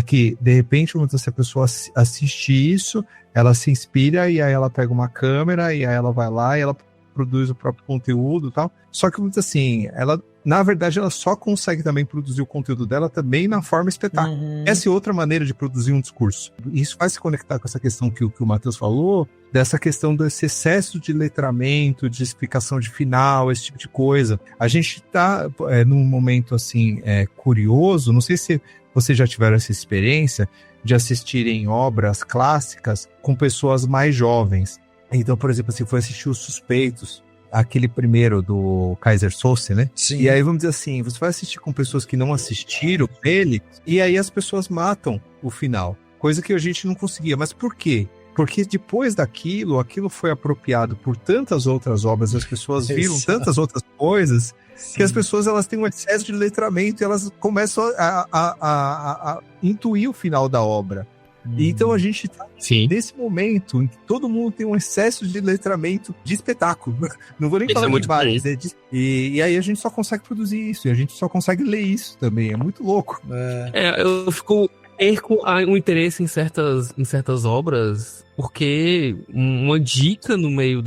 que de repente, se a pessoa assiste isso, ela se inspira e aí ela pega uma câmera e aí ela vai lá e ela produz o próprio conteúdo e tal. Só que, assim, ela, na verdade, ela só consegue também produzir o conteúdo dela também na forma espetáculo. Essa é outra maneira de produzir um discurso. Isso vai se conectar com essa questão que o Matheus falou, dessa questão desse excesso de letramento, de explicação de final, esse tipo de coisa. A gente está num momento, assim, curioso, não sei se vocês já tiveram essa experiência de assistirem obras clássicas com pessoas mais jovens. Então, por exemplo, se for assistir Os Suspeitos, aquele primeiro do Kaiser Söze, né? Sim. E aí, vamos dizer assim, você vai assistir com pessoas que não assistiram ele, e aí as pessoas matam o final. Coisa que a gente não conseguia. Mas por quê? Porque depois daquilo, aquilo foi apropriado por tantas outras obras, as pessoas viram tantas outras coisas, que as pessoas elas têm um excesso de letramento e elas começam a intuir o final da obra. E então a gente tá nesse momento em que todo mundo tem um excesso de letramento de espetáculo. Não vou nem falar de vários. E aí a gente só consegue produzir isso, e a gente só consegue ler isso também. É muito louco. Eu perco um interesse em certas obras, porque uma dica no meio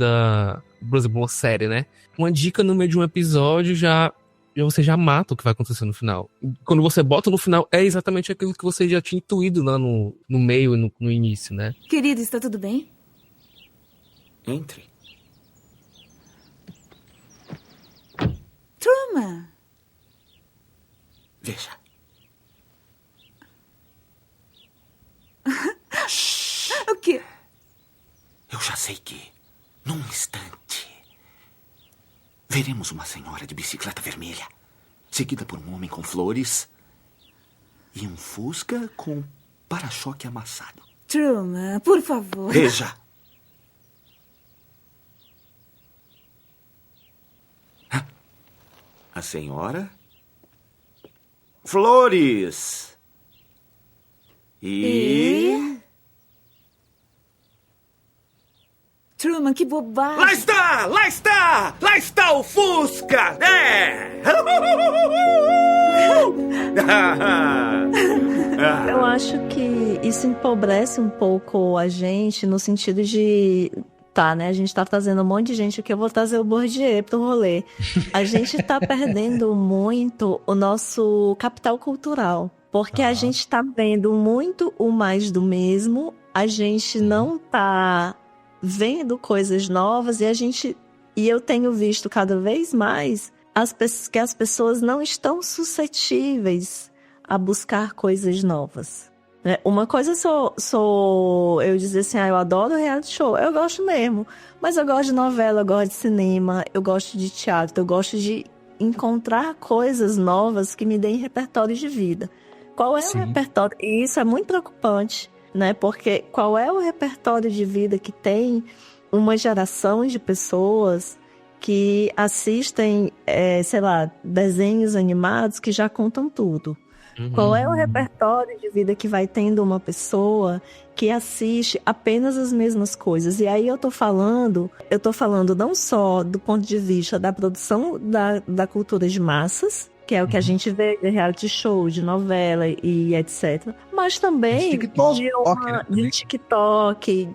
por exemplo, uma série, né? Uma dica no meio de um episódio você já mata o que vai acontecer no final. Quando você bota no final, é exatamente aquilo que você já tinha intuído lá no meio e no início, né? Querido, está tudo bem? Entre. Truman! Veja. sei que, num instante, veremos uma senhora de bicicleta vermelha, seguida por um homem com flores e um Fusca com para-choque amassado. Truman, por favor. Veja! A senhora... Flores! E... Truman, que bobagem. Lá está! Lá está! Lá está o Fusca! É! Eu acho que isso empobrece um pouco a gente no sentido de... Tá, né? A gente tá trazendo um monte de gente aqui, eu vou trazer o Bourdieu pro rolê. A gente tá perdendo muito o nosso capital cultural. Porque a gente tá vendo muito o mais do mesmo, a gente não tá vendo coisas novas e eu tenho visto cada vez mais que as pessoas não estão suscetíveis a buscar coisas novas. Uma coisa eu dizer assim, eu adoro reality show, eu gosto mesmo, mas eu gosto de novela, eu gosto de cinema, eu gosto de teatro, eu gosto de encontrar coisas novas que me deem repertório de vida. Qual é o repertório? E isso é muito preocupante, né? Porque qual é o repertório de vida que tem uma geração de pessoas que assistem, desenhos animados que já contam tudo? Qual é o repertório de vida que vai tendo uma pessoa que assiste apenas as mesmas coisas? E aí eu tô falando não só do ponto de vista da produção da cultura de massas, que é o que a gente vê de reality show, de novela e etc. Mas também de TikTok,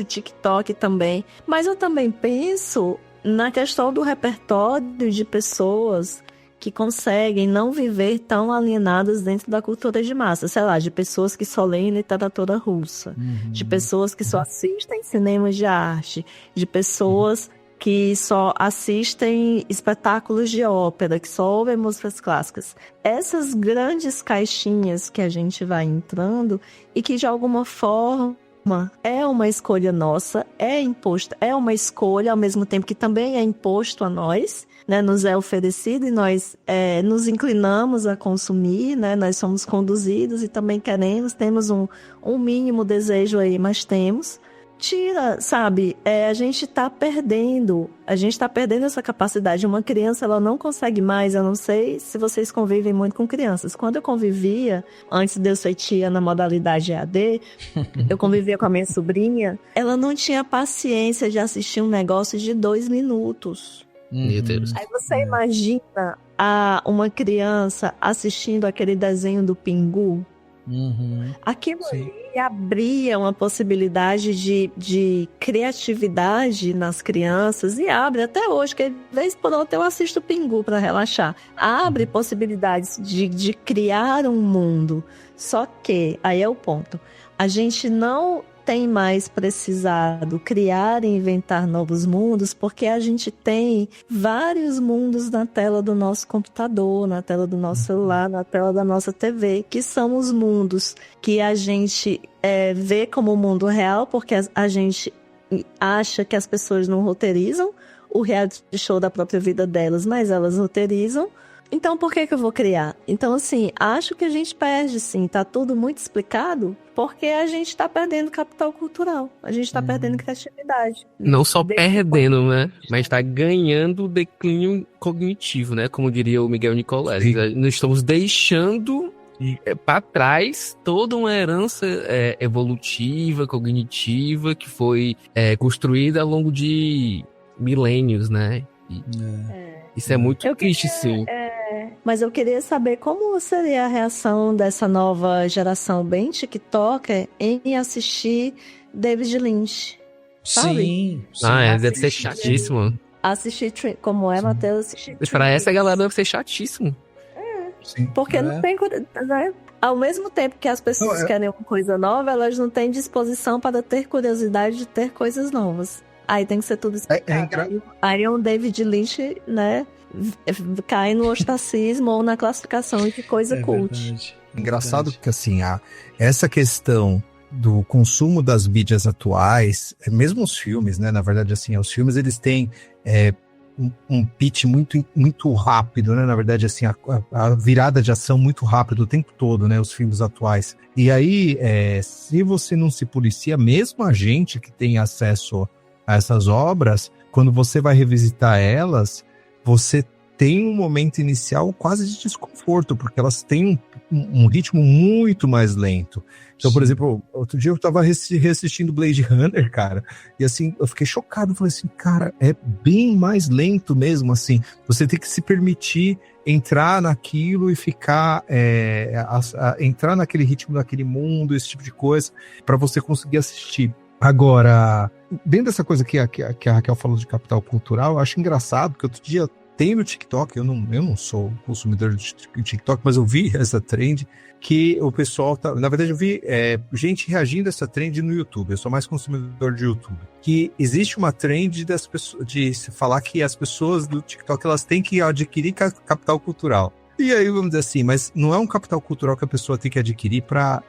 TikTok também. Mas eu também penso na questão do repertório de pessoas que conseguem não viver tão alienadas dentro da cultura de massa, sei lá, de pessoas que só leem literatura russa, de pessoas que só assistem cinemas de arte, de pessoas que só assistem espetáculos de ópera, que só ouvem músicas clássicas. Essas grandes caixinhas que a gente vai entrando e que de alguma forma é uma escolha nossa, é uma escolha ao mesmo tempo que também é imposto a nós, né, nos é oferecido e nós nos inclinamos a consumir, né, nós somos conduzidos e também temos um mínimo desejo aí, mas temos. Sabe, a gente tá perdendo essa capacidade. Uma criança, ela não consegue mais, eu não sei se vocês convivem muito com crianças. Quando eu convivia, antes de eu ser tia na modalidade EAD, eu convivia com a minha sobrinha, ela não tinha paciência de assistir um negócio de 2 minutos. Meu Deus. Aí você imagina uma criança assistindo aquele desenho do Pingu? Aquilo ali abria uma possibilidade de criatividade nas crianças e abre até hoje, que de vez por outra eu assisto o Pingu para relaxar. Abre possibilidades de criar um mundo. Só que, aí é o ponto, a gente não tem mais precisado criar e inventar novos mundos, porque a gente tem vários mundos na tela do nosso computador, na tela do nosso celular, na tela da nossa TV, que são os mundos que a gente vê como mundo real, porque a gente acha que as pessoas não roteirizam o reality show da própria vida delas, mas elas roteirizam. Então, por que eu vou criar? Então, assim, acho que a gente perde, sim. Tá tudo muito explicado, porque a gente tá perdendo capital cultural. A gente tá perdendo criatividade. Não só perdendo, né? Mas tá ganhando declínio cognitivo, né? Como diria o Miguel Nicolés. Nós estamos deixando para trás toda uma herança evolutiva, cognitiva, que foi construída ao longo de milênios, né? Isso é muito triste, sim. Mas eu queria saber como seria a reação dessa nova geração bem TikToker em assistir David Lynch. Sabe? Sim. Deve ser chatíssimo. Assistir, como é, Matheus? Assistir. Pra essa galera deve ser chatíssimo. Sim. Porque não tem... Né? Ao mesmo tempo que as pessoas querem uma coisa nova, elas não têm disposição para ter curiosidade de ter coisas novas. Aí tem que ser tudo explicado. Aí um David Lynch, né, cai no ostracismo ou na classificação de coisa cult. Engraçado que, assim, essa questão do consumo das mídias atuais, mesmo os filmes, né? Na verdade, assim, os filmes eles têm um pitch muito rápido, né? Na verdade, assim, a virada de ação muito rápido o tempo todo, né? Os filmes atuais. E aí, se você não se policia, mesmo a gente que tem acesso a essas obras, quando você vai revisitar elas, você tem um momento inicial quase de desconforto, porque elas têm um ritmo muito mais lento. Então, por exemplo, outro dia eu tava reassistindo Blade Runner, cara, e assim, eu fiquei chocado, falei assim, cara, é bem mais lento mesmo, assim, você tem que se permitir entrar naquilo e ficar, entrar naquele ritmo, naquele mundo, esse tipo de coisa, para você conseguir assistir. Agora, dentro dessa coisa que a Raquel falou de capital cultural, eu acho engraçado, porque outro dia tem no TikTok, eu não sou consumidor de TikTok, mas eu vi essa trend que o pessoal tá... Na verdade, eu vi gente reagindo a essa trend no YouTube. Eu sou mais consumidor de YouTube. Que existe uma trend das pessoas, de se falar que as pessoas do TikTok elas têm que adquirir capital cultural. E aí, vamos dizer assim, mas não é um capital cultural que a pessoa tem que adquirir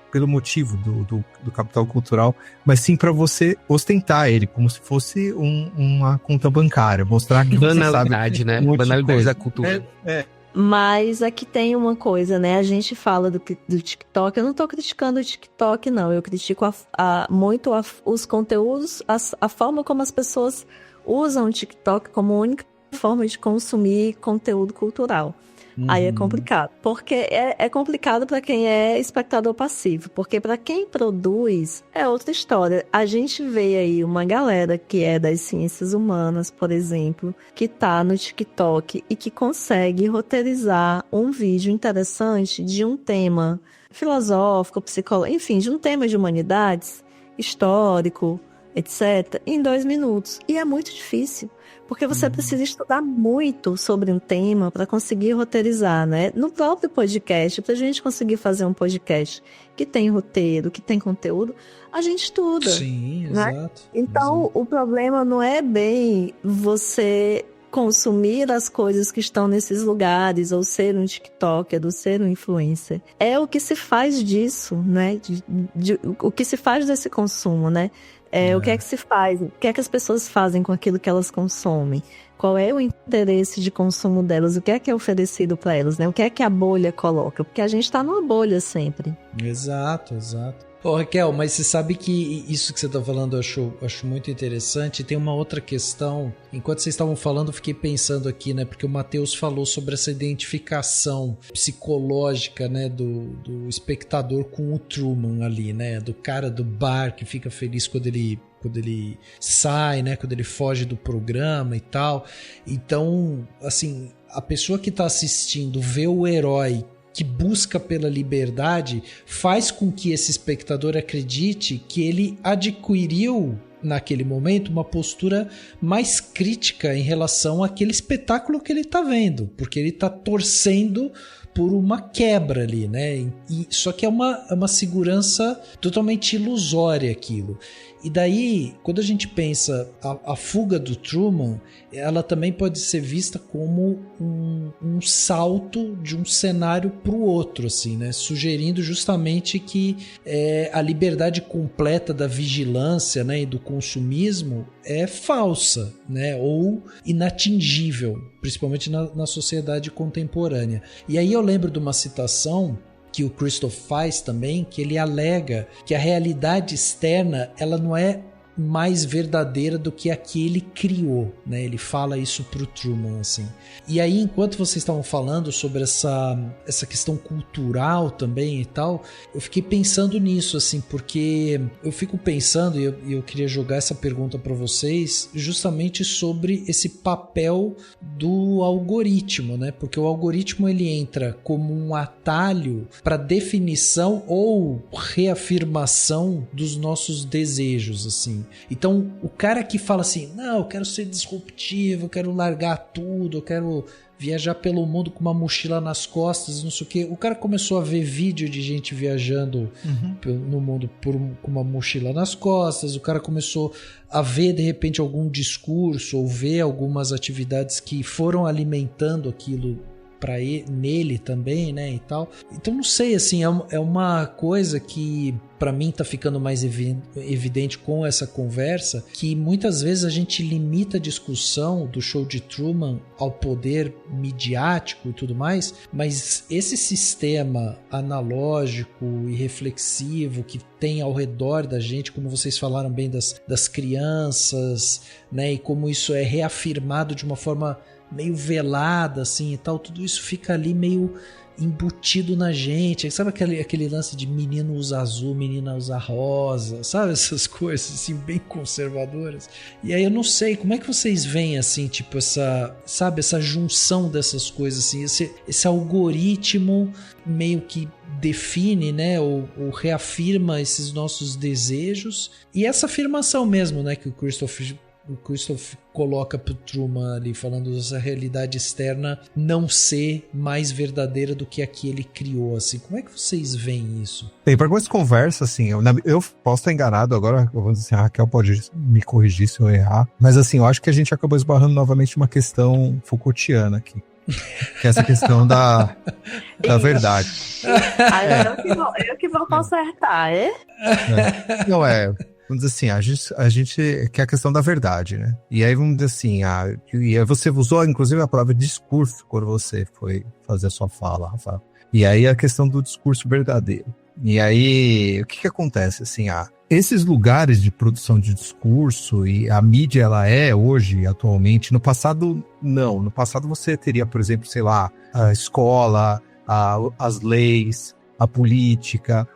pelo motivo do capital cultural, mas sim para você ostentar ele, como se fosse uma conta bancária, mostrar que banalidade, você sabe, né? Banalidade da cultura. Mas aqui tem uma coisa, né? A gente fala do TikTok, eu não tô criticando o TikTok, não. Eu critico muito os conteúdos, a forma como as pessoas usam o TikTok como única forma de consumir conteúdo cultural. Aí é complicado, porque é complicado para quem é espectador passivo, porque para quem produz é outra história. A gente vê aí uma galera que é das ciências humanas, por exemplo, que tá no TikTok e que consegue roteirizar um vídeo interessante de um tema filosófico, psicológico, enfim, de um tema de humanidades, histórico, etc., em 2 minutos. E é muito difícil. Porque você precisa estudar muito sobre um tema para conseguir roteirizar, né? No próprio podcast, para a gente conseguir fazer um podcast que tem roteiro, que tem conteúdo, a gente estuda. Sim, né? Exato. Então, o problema não é bem você consumir as coisas que estão nesses lugares, ou ser um TikToker, ou ser um influencer. É o que se faz disso, né? O que se faz desse consumo, né? O que é que se faz? O que é que as pessoas fazem com aquilo que elas consomem? Qual é o interesse de consumo delas? O que é oferecido para elas, né? O que é que a bolha coloca? Porque a gente está numa bolha sempre. Exato. Ô, Raquel, mas você sabe que isso que você está falando eu acho muito interessante. Tem uma outra questão. Enquanto vocês estavam falando, eu fiquei pensando aqui, né? Porque o Matheus falou sobre essa identificação psicológica, né? Do espectador com o Truman ali, né? Do cara do bar que fica feliz quando ele sai, né? Quando ele foge do programa e tal. Então, assim, a pessoa que está assistindo vê o herói que busca pela liberdade, faz com que esse espectador acredite que ele adquiriu naquele momento uma postura mais crítica em relação àquele espetáculo que ele está vendo, porque ele está torcendo por uma quebra ali, né? Só que é uma segurança totalmente ilusória aquilo. E daí, quando a gente pensa a fuga do Truman, ela também pode ser vista como um salto de um cenário para o outro, assim, né? Sugerindo justamente que a liberdade completa da vigilância, né, e do consumismo é falsa, né? Ou inatingível, principalmente na sociedade contemporânea. E aí eu lembro de uma citação que o Christoph faz também, que ele alega que a realidade externa ela não é mais verdadeira do que a que ele criou, né? Ele fala isso pro Truman, assim. E aí, enquanto vocês estavam falando sobre essa questão cultural também e tal, eu fiquei pensando nisso, assim, porque eu fico pensando, e eu queria jogar essa pergunta para vocês, justamente sobre esse papel do algoritmo, né? Porque o algoritmo, ele entra como um atalho para definição ou reafirmação dos nossos desejos, assim. Então, o cara que fala assim, não, eu quero ser disruptivo, eu quero largar tudo, eu quero viajar pelo mundo com uma mochila nas costas, não sei o quê. O cara começou a ver vídeo de gente viajando no mundo com uma mochila nas costas, o cara começou a ver, de repente, algum discurso ou ver algumas atividades que foram alimentando aquilo nele também, né, e tal. Então não sei, assim, é uma coisa que para mim tá ficando mais evidente com essa conversa, que muitas vezes a gente limita a discussão do show de Truman ao poder midiático e tudo mais, mas esse sistema analógico e reflexivo que tem ao redor da gente, como vocês falaram bem das crianças, né, e como isso é reafirmado de uma forma meio velada, assim, e tal, tudo isso fica ali meio embutido na gente. Sabe aquele lance de menino usa azul, menina usa rosa, sabe? Essas coisas, assim, bem conservadoras. E aí eu não sei, como é que vocês veem, assim, tipo, essa junção dessas coisas, assim, esse algoritmo meio que define, né, ou reafirma esses nossos desejos, e essa afirmação mesmo, né, que o Christoph coloca pro Truman ali, falando dessa realidade externa não ser mais verdadeira do que a que ele criou, assim. Como é que vocês veem isso? Bem, para essa conversa, assim, eu posso estar enganado agora, eu vou dizer assim, a Raquel pode me corrigir se eu errar, mas assim, eu acho que a gente acabou esbarrando novamente uma questão Foucaultiana aqui. Que é essa questão da verdade. Eu que vou consertar, é? Não, vamos dizer assim, a gente quer a questão da verdade, né? E aí vamos dizer assim, e aí você usou inclusive a palavra discurso quando você foi fazer a sua fala, Rafael. E aí a questão do discurso verdadeiro. E aí, o que acontece? Assim, esses lugares de produção de discurso, e a mídia ela é hoje, atualmente, no passado, não. No passado você teria, por exemplo, sei lá, a escola, as leis, a política,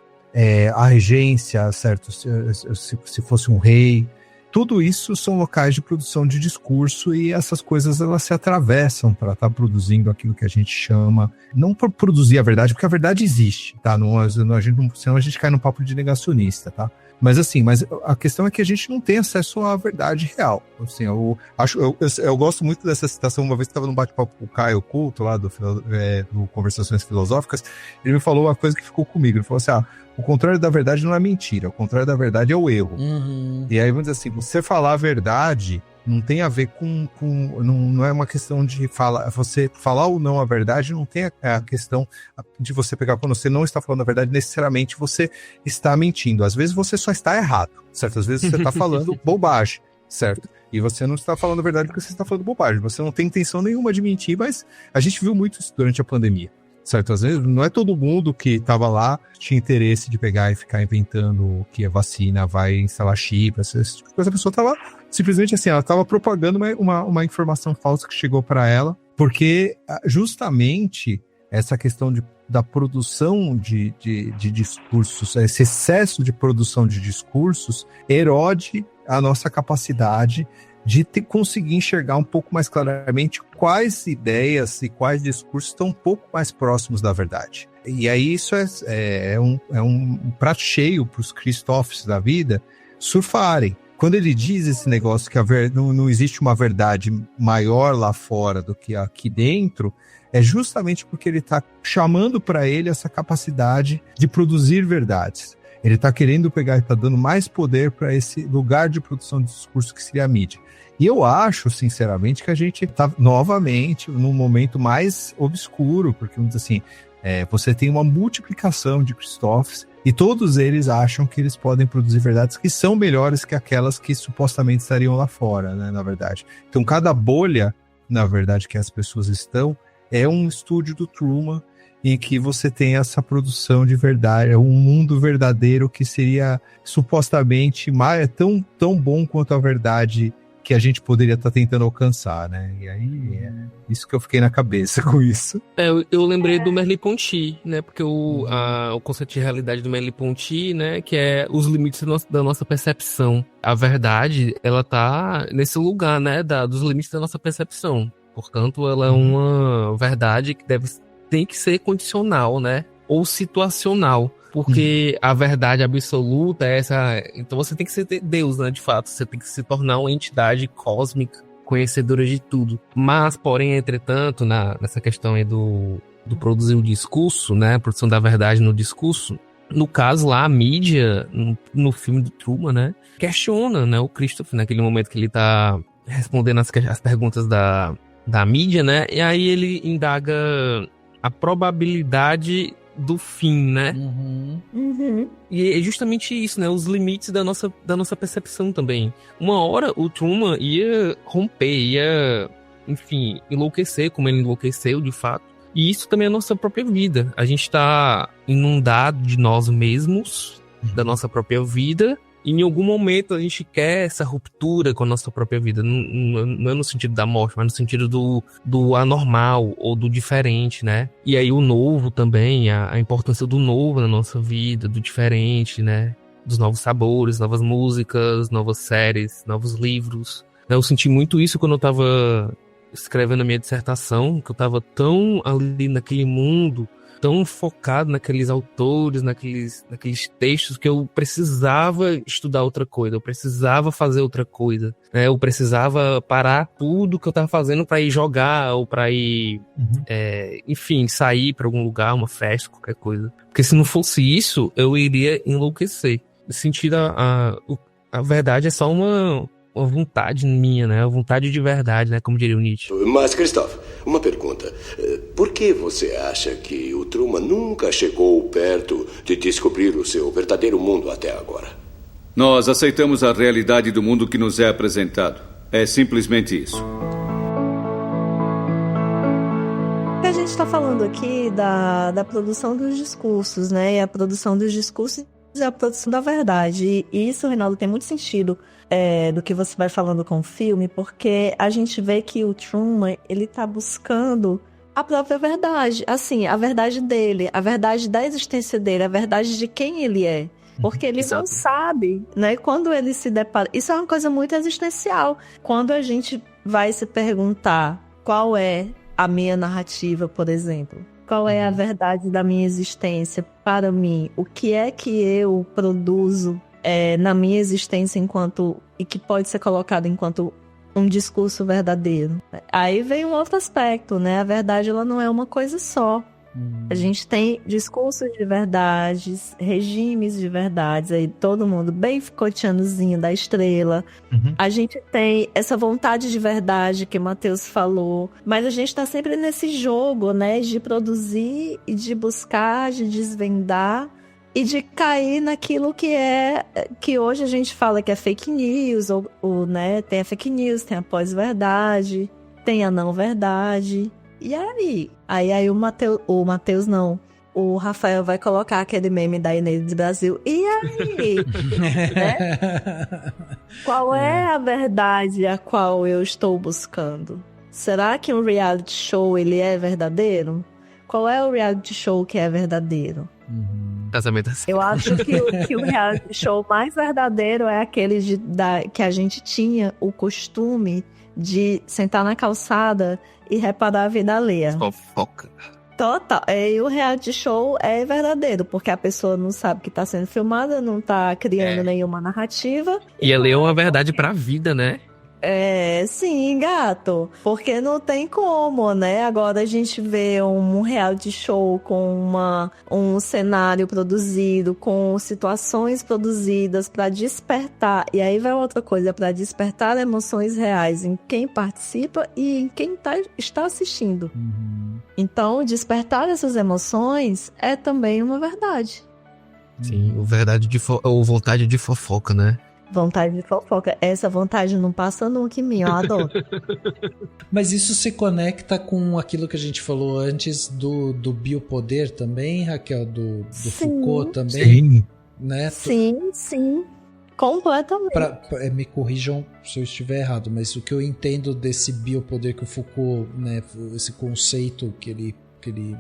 a regência, certo? Se fosse um rei. Tudo isso são locais de produção de discurso, e essas coisas elas se atravessam para estar produzindo aquilo que a gente chama, não por produzir a verdade, porque a verdade existe, tá? Senão a gente cai num papo de negacionista, tá? Mas assim, a questão é que a gente não tem acesso à verdade real. Assim, eu gosto muito dessa citação. Uma vez que estava num bate-papo com o Caio Couto, lá do Conversações Filosóficas, ele me falou uma coisa que ficou comigo. Ele falou assim, o contrário da verdade não é mentira, o contrário da verdade é o erro. Uhum. E aí, vamos dizer assim, você falar a verdade não tem a ver não é uma questão de falar, você falar ou não a verdade, não tem a questão de você pegar, quando você não está falando a verdade, necessariamente você está mentindo. Às vezes você só está errado, certo? Às vezes você está falando bobagem, certo? E você não está falando a verdade porque você está falando bobagem. Você não tem intenção nenhuma de mentir, mas a gente viu muito isso durante a pandemia, certo? Às vezes não é todo mundo que estava lá tinha interesse de pegar e ficar inventando que a vacina vai instalar chip, essa tipo de coisa. A pessoa estava simplesmente assim, ela estava propagando uma informação falsa que chegou para ela, porque justamente essa questão da produção de discursos, esse excesso de produção de discursos erode a nossa capacidade de conseguir enxergar um pouco mais claramente quais ideias e quais discursos estão um pouco mais próximos da verdade. E aí isso é um prato cheio para os Christophs da vida surfarem. Quando ele diz esse negócio que não existe uma verdade maior lá fora do que aqui dentro, é justamente porque ele está chamando para ele essa capacidade de produzir verdades. Ele está querendo pegar e está dando mais poder para esse lugar de produção de discurso que seria a mídia. E eu acho, sinceramente, que a gente está novamente num momento mais obscuro, porque, vamos dizer assim, você tem uma multiplicação de Christophs e todos eles acham que eles podem produzir verdades que são melhores que aquelas que supostamente estariam lá fora, né, na verdade. Então, cada bolha, na verdade, que as pessoas estão, é um estúdio do Truman, em que você tem essa produção de verdade, um mundo verdadeiro que seria supostamente tão bom quanto a verdade que a gente poderia estar tentando alcançar, né? E aí, isso que eu fiquei na cabeça com isso. Eu lembrei do Merleau-Ponty, né? Porque o conceito de realidade do Merleau-Ponty, né? Que é os limites da nossa percepção. A verdade, ela tá nesse lugar, né? Dos limites da nossa percepção. Portanto, ela é uma verdade que tem que ser condicional, né? Ou situacional. Porque a verdade absoluta é essa... Então você tem que ser Deus, né? De fato, você tem que se tornar uma entidade cósmica, conhecedora de tudo. Mas, porém, entretanto, nessa questão aí do produzir o discurso, né? A produção da verdade no discurso. No caso lá, a mídia, no filme do Truman, né? Questiona, né? O Christoph, naquele momento que ele tá respondendo as perguntas da da mídia, né? E aí ele indaga a probabilidade do fim, né? E é justamente isso, né? Os limites da nossa percepção também. Uma hora o Truman ia romper, ia, enfim, enlouquecer, como ele enlouqueceu de fato. E isso também é a nossa própria vida. A gente tá inundado de nós mesmos, da nossa própria vida, e em algum momento a gente quer essa ruptura com a nossa própria vida. Não é no sentido da morte, mas no sentido do anormal ou do diferente, né? E aí o novo também, a importância do novo na nossa vida, do diferente, né? Dos novos sabores, novas músicas, novas séries, novos livros. Eu senti muito isso quando eu tava escrevendo a minha dissertação, que eu tava tão ali naquele mundo, tão focado naqueles autores, naqueles textos, que eu precisava estudar outra coisa, eu precisava fazer outra coisa, né? Eu precisava parar tudo que eu tava fazendo pra ir jogar, ou pra ir, enfim, sair pra algum lugar, uma festa, qualquer coisa. Porque se não fosse isso, eu iria enlouquecer. Sentir a verdade é só uma vontade minha, né? Uma vontade de verdade, né? Como diria o Nietzsche. Mas, Christoph, uma pergunta. Por que você acha que o Truman nunca chegou perto de descobrir o seu verdadeiro mundo até agora? Nós aceitamos a realidade do mundo que nos é apresentado. É simplesmente isso. A gente está falando aqui da produção dos discursos, né? E a produção dos discursos é a produção da verdade. E isso, Reinaldo, tem muito sentido do que você vai falando com o filme, porque a gente vê que o Truman, ele tá buscando a própria verdade, assim, a verdade dele, a verdade da existência dele, a verdade de quem ele é. Porque ele não sabe, né? Quando ele se depara... Isso é uma coisa muito existencial. Quando a gente vai se perguntar qual é a minha narrativa, por exemplo, qual é a verdade da minha existência para mim, o que é que eu produzo na minha existência e que pode ser colocado enquanto um discurso verdadeiro. Aí vem um outro aspecto, né? A verdade, ela não é uma coisa só. A gente tem discursos de verdades, regimes de verdades, aí todo mundo bem ficotianozinho da estrela. A gente tem essa vontade de verdade que o Matheus falou, mas a gente tá sempre nesse jogo, né? De produzir e de buscar, de desvendar e de cair naquilo que hoje a gente fala que é fake news, ou né, tem a fake news, tem a pós-verdade, tem a não-verdade. E aí o Rafael vai colocar aquele meme da Inês do Brasil. E aí? Né? Qual é a verdade a qual eu estou buscando? Será que um reality show ele é verdadeiro? Qual é o reality show que é verdadeiro? Casamento assim. Eu acho que o reality show mais verdadeiro é aquele que a gente tinha o costume de sentar na calçada e reparar a vida alheia. Fofoca. Total. E o reality show é verdadeiro, porque a pessoa não sabe que tá sendo filmada, não tá criando nenhuma narrativa. E ela é uma verdade pra vida, né? Sim, gato. Porque não tem como, né? Agora a gente vê um reality show com um cenário produzido, com situações produzidas para despertar. E aí vai outra coisa, para despertar emoções reais em quem participa e em quem está assistindo. Então, despertar essas emoções é também uma verdade. Sim, ou vontade de fofoca, né? Vontade de fofoca. Essa vontade não passa nunca em mim, eu adoro. Mas isso se conecta com aquilo que a gente falou antes do biopoder também, Raquel, do Foucault também? Sim. Né? Sim. Completamente. Me corrijam se eu estiver errado, mas o que eu entendo desse biopoder que o Foucault, né, esse conceito que ele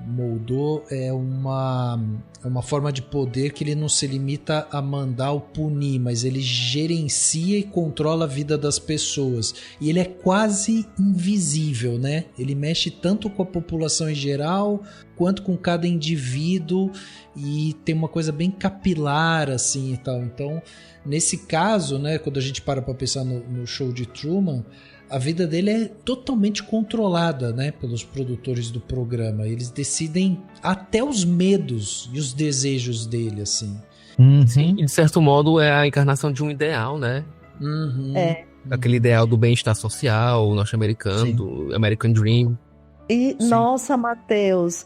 moldou é uma forma de poder que ele não se limita a mandar ou punir, mas ele gerencia e controla a vida das pessoas. E ele é quase invisível, né? Ele mexe tanto com a população em geral quanto com cada indivíduo e tem uma coisa bem capilar assim e tal. Então, nesse caso, né, quando a gente para pensar no show de Truman, a vida dele é totalmente controlada, né, pelos produtores do programa. Eles decidem até os medos e os desejos dele, assim. Sim, e de certo modo é a encarnação de um ideal, né? aquele ideal do bem-estar social, norte-americano, do American Dream. E, nossa, Matheus,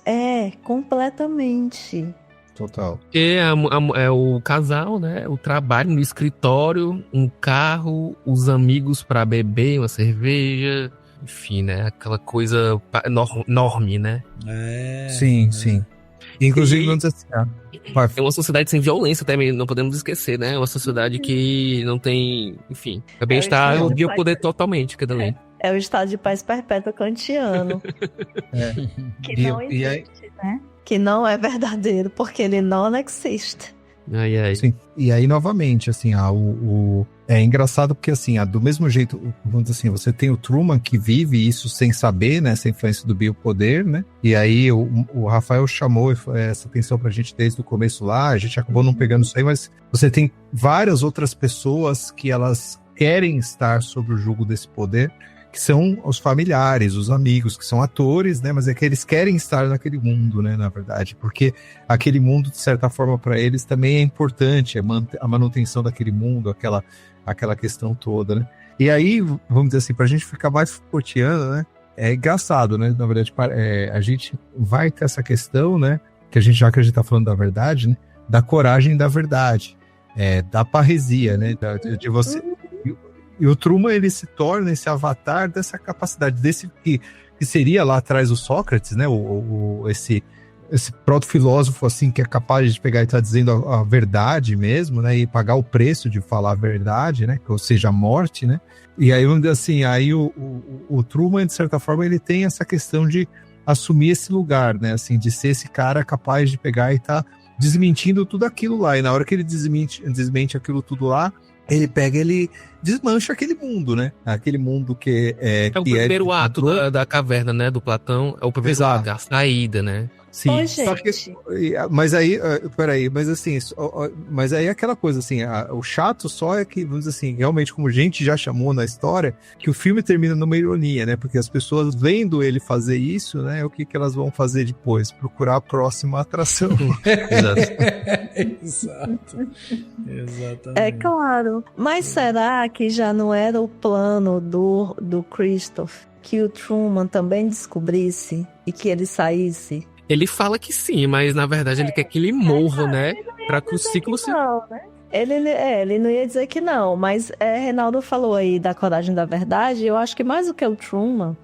completamente. Total. É o casal, né? O trabalho no escritório, um carro, os amigos pra beber uma cerveja, enfim, né? Aquela coisa enorme, né? Sim. Inclusive, vamos dizer assim, é uma sociedade sem violência também, não podemos esquecer, né? É uma sociedade que não tem, enfim, o bem-estar e o poder totalmente, cada lei. É o estado de paz perpétua kantiano. Que não existe, né? Que não é verdadeiro, porque ele não existe. Ai. Sim. E aí, novamente, assim, é engraçado porque, assim, do mesmo jeito, vamos dizer assim, você tem o Truman que vive isso sem saber, né, essa influência do biopoder, né, e aí o Rafael chamou essa atenção pra gente desde o começo lá, a gente acabou não pegando isso aí, mas você tem várias outras pessoas que elas querem estar sob o jugo desse poder, que são os familiares, os amigos, que são atores, né, mas é que eles querem estar naquele mundo, né, na verdade, porque aquele mundo, de certa forma, para eles também é importante, a manutenção daquele mundo, aquela questão toda, né. E aí, vamos dizer assim, pra gente ficar mais Foucaultiano, né, é engraçado, né, na verdade, a gente vai ter essa questão, né, já que a gente tá falando da verdade, né, da coragem da verdade, da parresia, né, de você... E o Truman, ele se torna esse avatar dessa capacidade, desse que seria lá atrás o Sócrates, né? Esse proto-filósofo, assim, que é capaz de pegar e estar dizendo a verdade mesmo, né? E pagar o preço de falar a verdade, né? Ou seja, a morte, né? E aí, vamos dizer assim, aí o Truman, de certa forma, ele tem essa questão de assumir esse lugar, né? Assim, de ser esse cara capaz de pegar e estar desmentindo tudo aquilo lá. E na hora que ele desmente aquilo tudo lá, ele desmancha aquele mundo, né? Aquele mundo que é... o primeiro ato da caverna, né? Do Platão. É o primeiro ato, a saída, né? Sim. Oi, só que, mas aí, mas aí é aquela coisa, assim, o chato só é que, vamos dizer assim, realmente, como a gente já chamou na história, que o filme termina numa ironia, né? Porque as pessoas vendo ele fazer isso, né? O que elas vão fazer depois? Procurar a próxima atração. Exato. Exatamente. É claro. Mas será que já não era o plano do Christoph que o Truman também descobrisse e que ele saísse? Ele fala que sim, mas na verdade ele quer que ele morra, né? Pra que o ciclo se... Não, né? Ele não ia dizer que não, mas Reinaldo falou aí da coragem da verdade, eu acho que mais do que o Truman,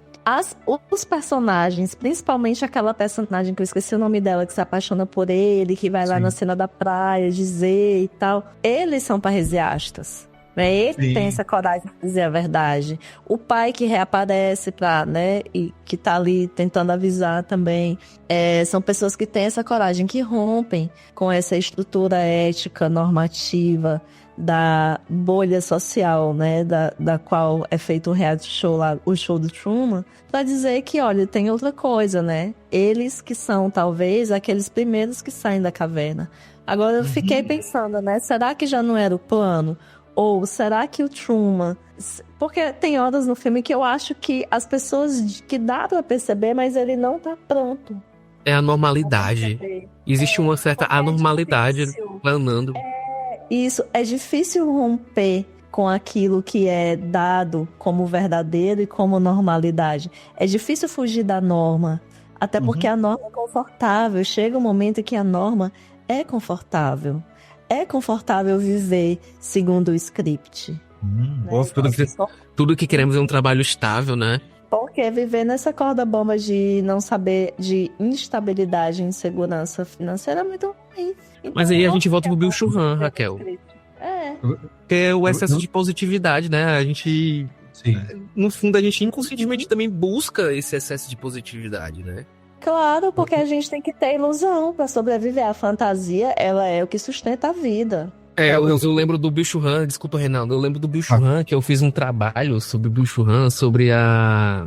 os personagens, principalmente aquela personagem que eu esqueci o nome dela, que se apaixona por ele, que vai lá na cena da praia dizer e tal, eles são parresiastas. Ele tem essa coragem de dizer a verdade. O pai que reaparece e que tá ali tentando avisar também. São pessoas que têm essa coragem, que rompem com essa estrutura ética, normativa, da bolha social, né? Da qual é feito o reality show lá, o show do Truman, pra dizer que, olha, tem outra coisa, né? Eles que são, talvez, aqueles primeiros que saem da caverna. Agora eu fiquei pensando, né? Será que já não era o plano? Ou será que o Truman... Porque tem horas no filme que eu acho que as pessoas... que dá pra perceber, mas ele não tá pronto. É a normalidade. Existe uma certa anormalidade planando. Isso, é difícil romper com aquilo que é dado como verdadeiro e como normalidade. É difícil fugir da norma. Até porque a norma é confortável. Chega um momento em que a norma é confortável. É confortável viver segundo o script. Né? Tudo que queremos é um trabalho estável, né? Porque viver nessa corda bamba de não saber, de instabilidade e insegurança financeira é muito ruim. Então, mas aí a gente volta pro Bill Churran, Raquel. Que é o excesso de positividade, né? A gente... Sim. No fundo, a gente inconscientemente também busca esse excesso de positividade, né? Claro, porque a gente tem que ter ilusão para sobreviver. A fantasia, ela é o que sustenta a vida. Eu lembro do Bill Churran, desculpa, Reinaldo, eu lembro do Bill Churran, que eu fiz um trabalho sobre o Bill Churran, sobre a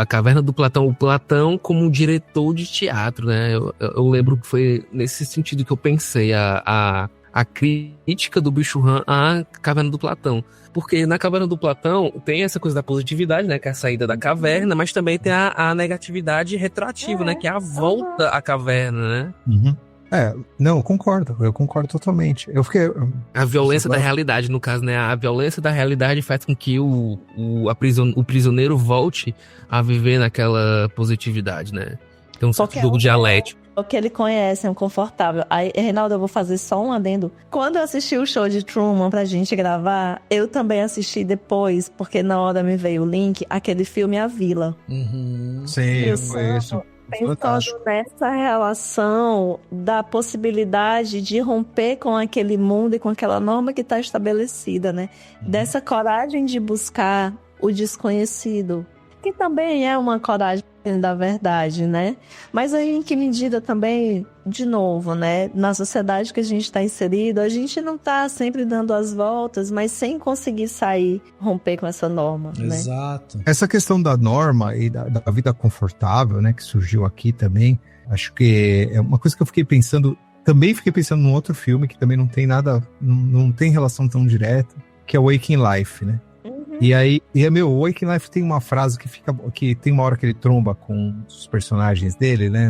Caverna do Platão, o Platão como um diretor de teatro, né? Eu lembro que foi nesse sentido que eu pensei, a crítica do Bill Churran à Caverna do Platão. Porque na Caverna do Platão tem essa coisa da positividade, né? Que é a saída da caverna, mas também tem a negatividade retroativa, né? Que é a volta à caverna, né? Não, eu concordo totalmente. Eu fiquei... A violência da realidade, no caso, né? A violência da realidade faz com que o prisioneiro volte a viver naquela positividade, né? Tem um certo jogo dialético. O que ele conhece é um confortável. Aí, Reinaldo, eu vou fazer só um adendo. Quando eu assisti o show de Truman pra gente gravar, eu também assisti depois, porque na hora me veio o link, aquele filme A Vila. Sim, eu conheço. Pensando nessa relação da possibilidade de romper com aquele mundo e com aquela norma que está estabelecida, né? Dessa coragem de buscar o desconhecido, que também é uma coragem da verdade, né? Mas aí, em que medida também, de novo, né? Na sociedade que a gente está inserido, a gente não está sempre dando as voltas, mas sem conseguir sair, romper com essa norma, Exato. Né? Essa questão da norma e da vida confortável, né, que surgiu aqui também, acho que é uma coisa que eu fiquei pensando num outro filme que também não tem nada, não tem relação tão direta, que é o Waking Life, né? E aí, o Waking Life tem uma frase que tem uma hora que ele tromba com os personagens dele, né?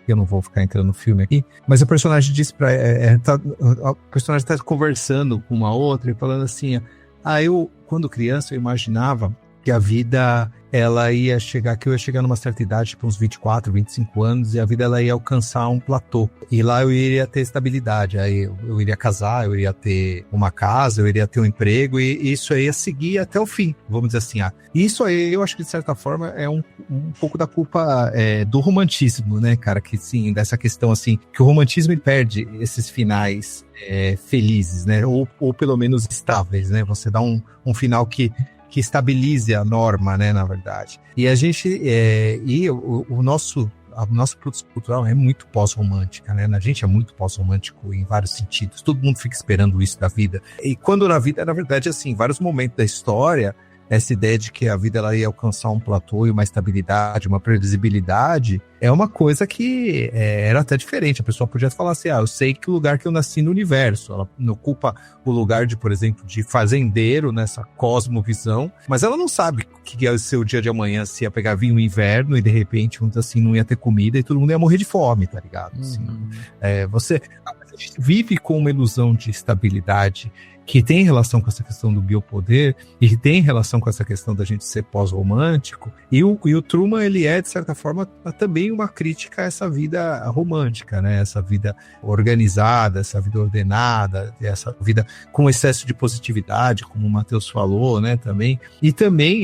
Eu não vou ficar entrando no filme aqui, mas o personagem diz o personagem tá conversando com uma outra e falando assim, quando criança, eu imaginava que a vida, ela ia chegar numa certa idade, tipo uns 24, 25 anos, e a vida ela ia alcançar um platô. E lá eu iria ter estabilidade, aí eu iria casar, eu iria ter uma casa, eu iria ter um emprego, e isso aí ia seguir até o fim, vamos dizer assim. Isso aí eu acho que de certa forma é um pouco da culpa do romantismo, né, cara, que sim, dessa questão assim, que o romantismo perde esses finais felizes, né, ou pelo menos estáveis, né, você dá um final que estabilize a norma, né, na verdade. E a gente, a nossa produção cultural é muito pós-romântica, né? A gente é muito pós-romântico em vários sentidos. Todo mundo fica esperando isso da vida. E quando na vida, na verdade, assim, vários momentos da história, essa ideia de que a vida ela ia alcançar um platô e uma estabilidade, uma previsibilidade, é uma coisa que era até diferente. A pessoa podia falar assim, eu sei que o lugar que eu nasci no universo. Ela não ocupa o lugar de, por exemplo, de fazendeiro nessa cosmovisão, mas ela não sabe o que ia ser o dia de amanhã, se ia pegar vinho inverno e de repente, assim, não ia ter comida e todo mundo ia morrer de fome, tá ligado? Assim, a gente vive com uma ilusão de estabilidade que tem relação com essa questão do biopoder e que tem relação com essa questão da gente ser pós-romântico. E o Truman, ele de certa forma, também uma crítica a essa vida romântica, né? Essa vida organizada, essa vida ordenada, essa vida com excesso de positividade, como o Matheus falou, né? Também. E também,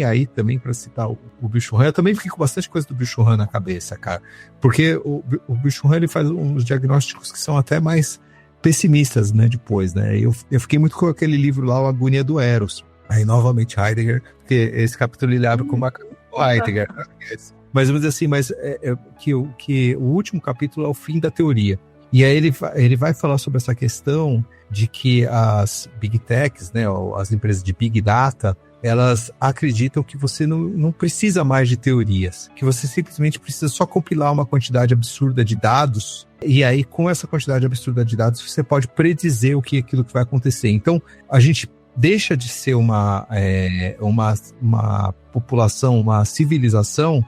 para citar o Bill Shurran, eu também fiquei com bastante coisa do Bill Shurran na cabeça, cara. Porque o Bill Shurran, ele faz uns diagnósticos que são até mais pessimistas, né, depois, né, eu fiquei muito com aquele livro lá, O Agônia do Eros, aí novamente Heidegger, porque esse capítulo ele abre com uma Heidegger, mas vamos dizer assim, que o último capítulo é o fim da teoria, e aí ele vai falar sobre essa questão de que as Big Techs, né, as empresas de Big Data, elas acreditam que você não precisa mais de teorias, que você simplesmente precisa só compilar uma quantidade absurda de dados, e aí com essa quantidade absurda de dados você pode predizer aquilo que vai acontecer. Então a gente deixa de ser uma população, uma civilização,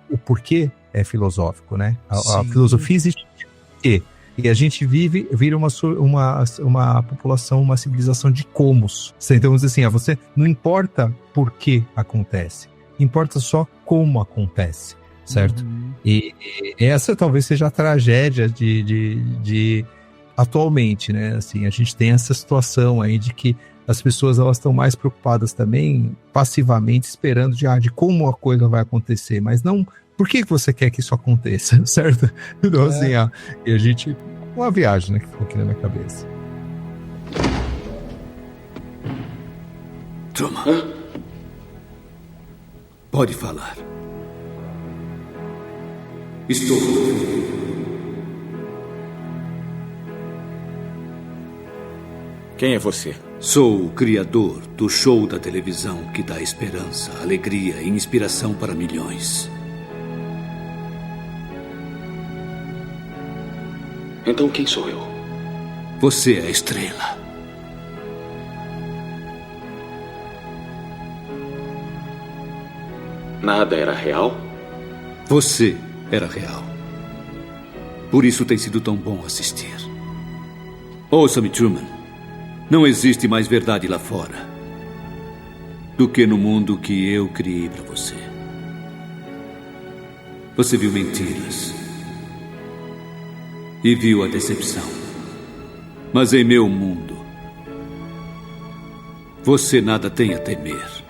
o porquê é filosófico, né? A filosofia existe porque e a gente vira uma população, uma civilização de comos. Então, assim, você não importa por que acontece, importa só como acontece, certo? E essa talvez seja a tragédia de atualmente, né? Assim, a gente tem essa situação aí de que as pessoas elas estão mais preocupadas também passivamente esperando de como a coisa vai acontecer, mas não por que você quer que isso aconteça, certo? Então, assim, e a gente... Uma viagem, né, que ficou aqui na minha cabeça. Truman. Pode falar. Estou... Quem é você? Sou o criador do show da televisão que dá esperança, alegria e inspiração para milhões. Então quem sou eu? Você é a estrela. Nada era real? Você era real. Por isso tem sido tão bom assistir. Ouça-me, Truman. Não existe mais verdade lá fora do que no mundo que eu criei para você. Você viu mentiras e viu a decepção. Mas em meu mundo, você nada tem a temer.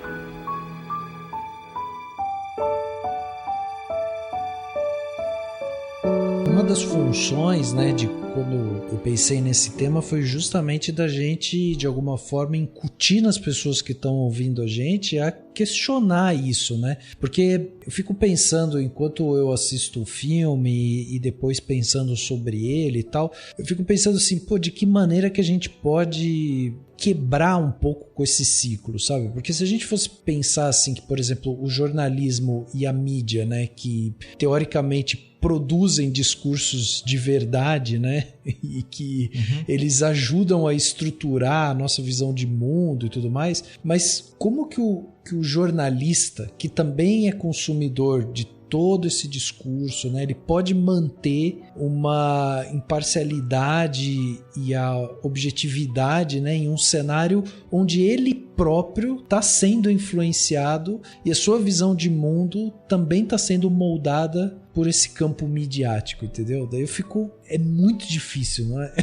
Uma das funções, né, de quando eu pensei nesse tema foi justamente da gente, de alguma forma, incutir nas pessoas que estão ouvindo a gente a questionar isso, né? Porque eu fico pensando, enquanto eu assisto o filme e depois pensando sobre ele e tal, eu fico pensando assim, pô, de que maneira que a gente pode quebrar um pouco com esse ciclo, sabe? Porque se a gente fosse pensar assim, que, por exemplo, o jornalismo e a mídia, né, que teoricamente produzem discursos de verdade, né? E que eles ajudam a estruturar a nossa visão de mundo e tudo mais, mas como que o jornalista, que também é consumidor de todo esse discurso, né, ele pode manter uma imparcialidade e a objetividade, né, em um cenário onde ele próprio está sendo influenciado e a sua visão de mundo também está sendo moldada por esse campo midiático, entendeu? Daí eu fico... É muito difícil, não é?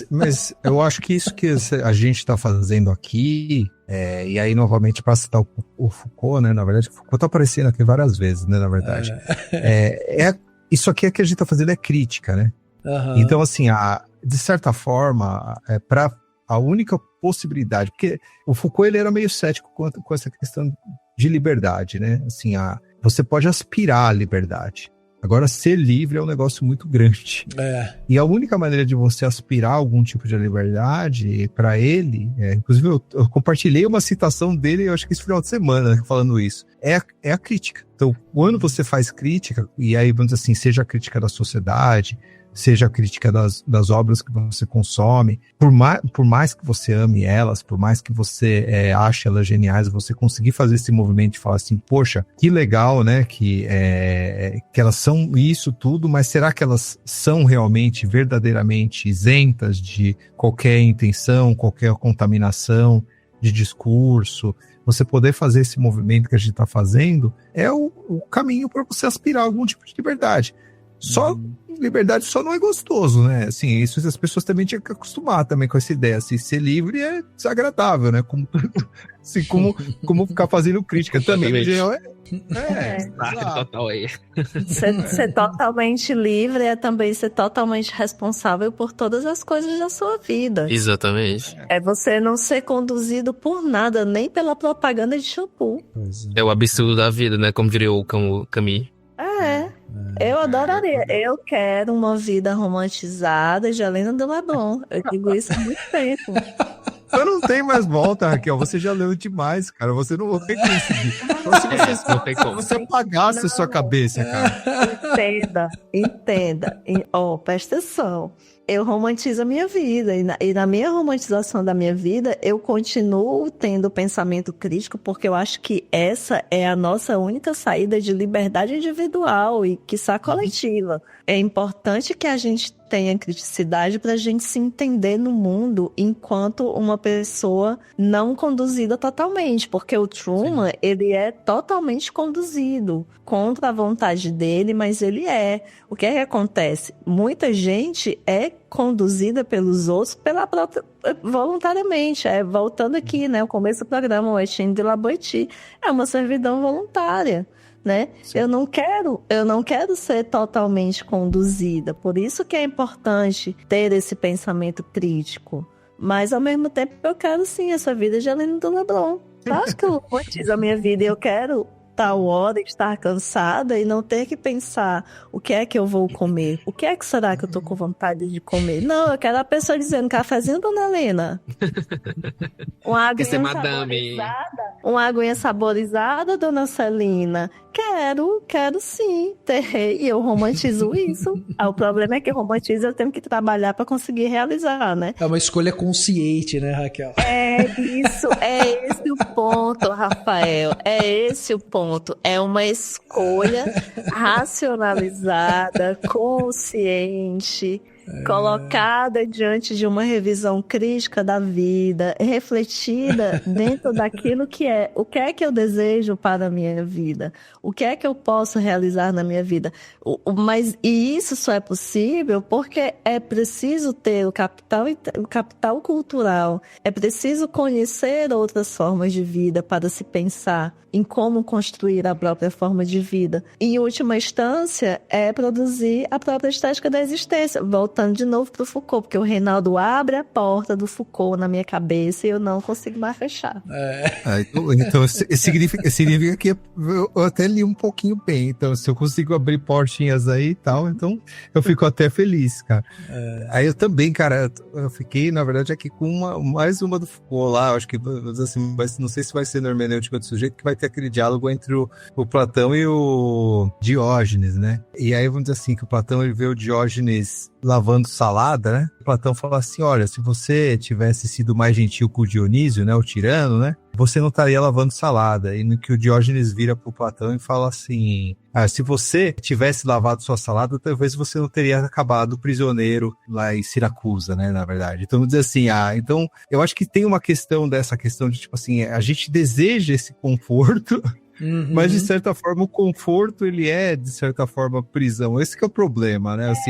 Mas eu acho que isso que a gente está fazendo aqui, e aí novamente para citar o Foucault, né? Na verdade, o Foucault está aparecendo aqui várias vezes, né? Na verdade. Isso aqui é que a gente está fazendo é crítica, né? Uhum. Então, assim, de certa forma, para a única possibilidade, porque o Foucault ele era meio cético com essa questão de liberdade, né? Assim, você pode aspirar à liberdade. Agora, ser livre é um negócio muito grande. E a única maneira de você aspirar a algum tipo de liberdade, para ele, inclusive eu compartilhei uma citação dele, eu acho que esse final de semana, falando isso, é a crítica. Então, quando você faz crítica, e aí, vamos dizer assim, seja a crítica da sociedade, seja a crítica das obras que você consome, por mais que você ame elas, por mais que você ache elas geniais, você conseguir fazer esse movimento de falar assim, poxa, que legal, né, que elas são isso tudo, mas será que elas são realmente, verdadeiramente isentas de qualquer intenção, qualquer contaminação de discurso? Você poder fazer esse movimento que a gente está fazendo é o caminho para você aspirar a algum tipo de liberdade. Só liberdade só não é gostoso, né? Assim, isso as pessoas também tinham que acostumar também com essa ideia. Assim, ser livre é desagradável, né? Assim, como ficar fazendo crítica também. Total aí. Ser totalmente livre é também ser totalmente responsável por todas as coisas da sua vida. Exatamente. É você não ser conduzido por nada, nem pela propaganda de shampoo. É o absurdo da vida, né? Como diria o Camus. Eu adoraria. Eu quero uma vida romantizada de Helena de Leblon. Eu digo isso há muito tempo. Eu não tenho mais volta, Raquel. Você já leu demais, cara. Você não vai conseguir. Se você apagasse a sua cabeça, cara. Entenda. Presta atenção. Eu romantizo a minha vida. E na minha romantização da minha vida, eu continuo tendo pensamento crítico, porque eu acho que essa é a nossa única saída de liberdade individual e, quiçá, coletiva. É importante que a gente tenha criticidade para a gente se entender no mundo enquanto uma pessoa não conduzida totalmente, porque o Truman, ele é totalmente conduzido contra a vontade dele, mas ele é. O que é que acontece? Muita gente é conduzida pelos outros voluntariamente. Voltando aqui, né, o começo do programa, o Etienne de la Boétie, é uma servidão voluntária. Né? Eu não quero ser totalmente conduzida. Por isso que é importante ter esse pensamento crítico. Mas, ao mesmo tempo, eu quero, sim, essa vida de Helena de Leblon. Claro que eu romantizo a minha vida e eu quero tal hora estar cansada e não ter que pensar o que é que eu vou comer. O que é que será que eu tô com vontade de comer? Não, eu quero a pessoa dizendo, cafezinho, dona Helena. Uma aguinha saborizada, dona Celina. Quero sim ter, e eu romantizo isso. O problema é que eu romantizo, eu tenho que trabalhar para conseguir realizar, né? É uma escolha consciente, né, Raquel? É esse o ponto, Rafael, é esse o ponto. É uma escolha racionalizada, consciente, colocada diante de uma revisão crítica da vida, refletida dentro daquilo que é, o que é que eu desejo para a minha vida, o que é que eu posso realizar na minha vida. E isso só é possível porque é preciso ter o capital cultural, é preciso conhecer outras formas de vida para se pensar em como construir a própria forma de vida. Em última instância, é produzir a própria estética da existência. Voltando de novo para o Foucault, porque o Reinaldo abre a porta do Foucault na minha cabeça e eu não consigo mais fechar. Então, significa que eu até li um pouquinho bem. Então, se eu consigo abrir portinhas aí e tal, então eu fico até feliz, cara. Aí eu também, cara, eu fiquei, na verdade, aqui com mais uma do Foucault lá. Acho que, assim, não sei se vai ser na hermenêutica do sujeito, que vai ter aquele diálogo entre o Platão e o Diógenes, né? E aí, vamos dizer assim, que o Platão, ele vê o Diógenes lavando salada, né? O Platão fala assim, olha, se você tivesse sido mais gentil com o Dionísio, né, o tirano, né, você não estaria lavando salada. E no que o Diógenes vira pro Platão e fala assim, se você tivesse lavado sua salada, talvez você não teria acabado prisioneiro lá em Siracusa, né, na verdade. Então, vamos dizer assim, então, eu acho que tem uma questão dessa questão de, tipo assim, a gente deseja esse conforto, mas de certa forma o conforto ele é de certa forma prisão. Esse que é o problema, né? Assim,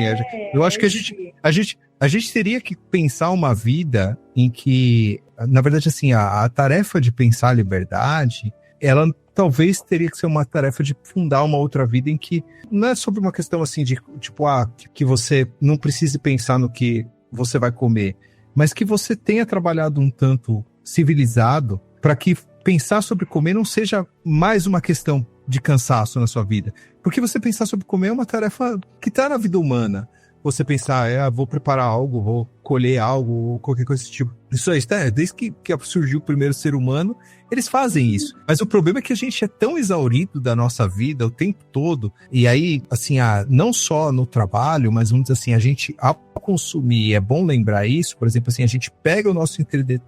eu acho que a gente teria que pensar uma vida em que, na verdade, assim, a tarefa de pensar a liberdade, ela talvez teria que ser uma tarefa de fundar uma outra vida em que não é sobre uma questão assim de tipo que você não precise pensar no que você vai comer, mas que você tenha trabalhado um tanto civilizado para que pensar sobre comer não seja mais uma questão de cansaço na sua vida. Porque você pensar sobre comer é uma tarefa que está na vida humana. Você pensar, vou preparar algo, vou colher algo, ou qualquer coisa desse tipo. Isso aí, desde que surgiu o primeiro ser humano, eles fazem isso. Mas o problema é que a gente é tão exaurido da nossa vida o tempo todo. E aí, assim, não só no trabalho, mas vamos dizer assim, a gente, ao consumir, é bom lembrar isso, por exemplo, assim, a gente pega o nosso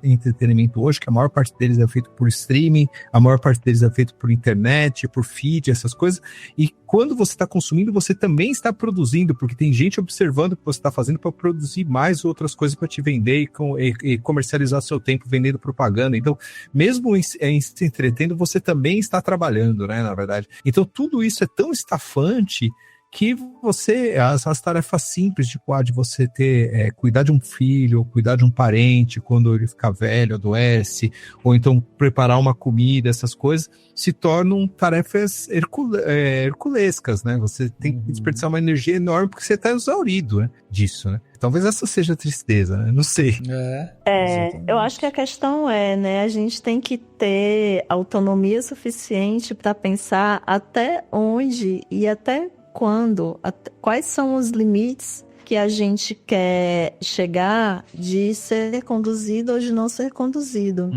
entretenimento hoje, que a maior parte deles é feito por streaming, a maior parte deles é feito por internet, por feed, essas coisas. E quando você está consumindo, você também está produzindo, porque tem gente observando o que você está fazendo para produzir mais outras coisas para te vender e comercializar seu tempo vendendo propaganda. Então, mesmo em se entretendo, você também está trabalhando, né, na verdade. Então, tudo isso é tão estafante que você, as tarefas simples, tipo, de você ter, cuidar de um filho, ou cuidar de um parente quando ele ficar velho, adoece, ou então preparar uma comida, essas coisas, se tornam tarefas herculescas, né? Você tem que desperdiçar uma energia enorme porque você está exaurido, né, disso, né? Talvez essa seja a tristeza, né? Não sei. Eu acho que a questão né? A gente tem que ter autonomia suficiente para pensar até onde e até quando, quais são os limites que a gente quer chegar de ser conduzido ou de não ser conduzido.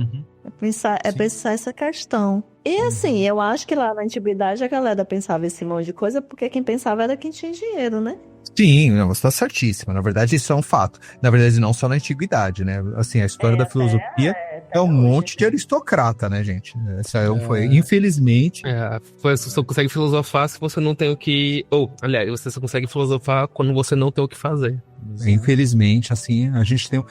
É pensar essa questão. E assim, eu acho que lá na antiguidade a galera pensava esse monte de coisa porque quem pensava era quem tinha dinheiro, né? Sim, não, você está certíssima. Na verdade, isso é um fato. Na verdade, não só na antiguidade, né? Assim, a história da filosofia é um monte de aristocrata, né, gente? Essa foi, infelizmente... Você só consegue filosofar se você não tem o que... aliás, você só consegue filosofar quando você não tem o que fazer. Infelizmente, assim, a gente tem...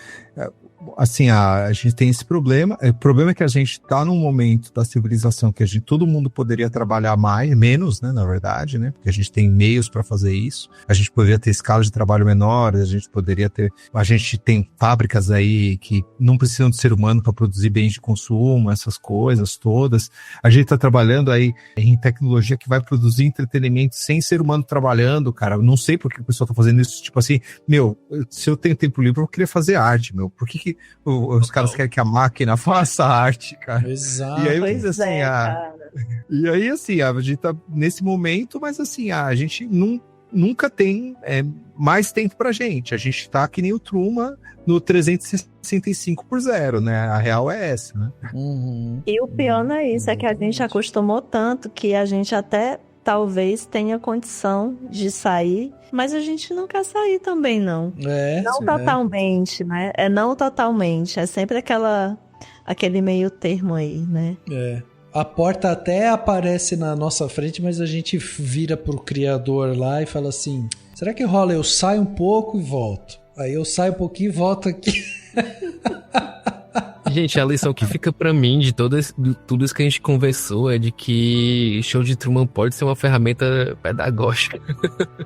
Assim, a gente tem esse problema. O problema é que a gente está num momento da civilização que todo mundo poderia trabalhar menos, né, na verdade, né? Porque a gente tem meios para fazer isso. A gente poderia ter escalas de trabalho menores, a gente tem fábricas aí que não precisam de ser humano para produzir bens de consumo, essas coisas todas. A gente está trabalhando aí em tecnologia que vai produzir entretenimento sem ser humano trabalhando, cara. Eu não sei por que o pessoal tá fazendo isso, tipo assim, se eu tenho tempo livre, eu queria fazer arte, por que os caras querem que a máquina faça arte, cara? Exato. E aí, assim, a gente tá nesse momento, mas assim, a gente não nunca tem mais tempo pra gente. A gente tá que nem o Truman no 365/0, né? A real é essa, né? E o pior não é isso, é que a gente acostumou tanto que a gente até talvez tenha condição de sair, mas a gente não quer sair também, não. Não totalmente, né? Não totalmente. É sempre aquele meio termo aí, né? A porta até aparece na nossa frente, mas a gente vira pro criador lá e fala assim, será que rola? Eu saio um pouco e volto. Aí eu saio um pouquinho e volto aqui. Gente, a lição que fica pra mim de tudo isso que a gente conversou é de que show de Truman pode ser uma ferramenta pedagógica.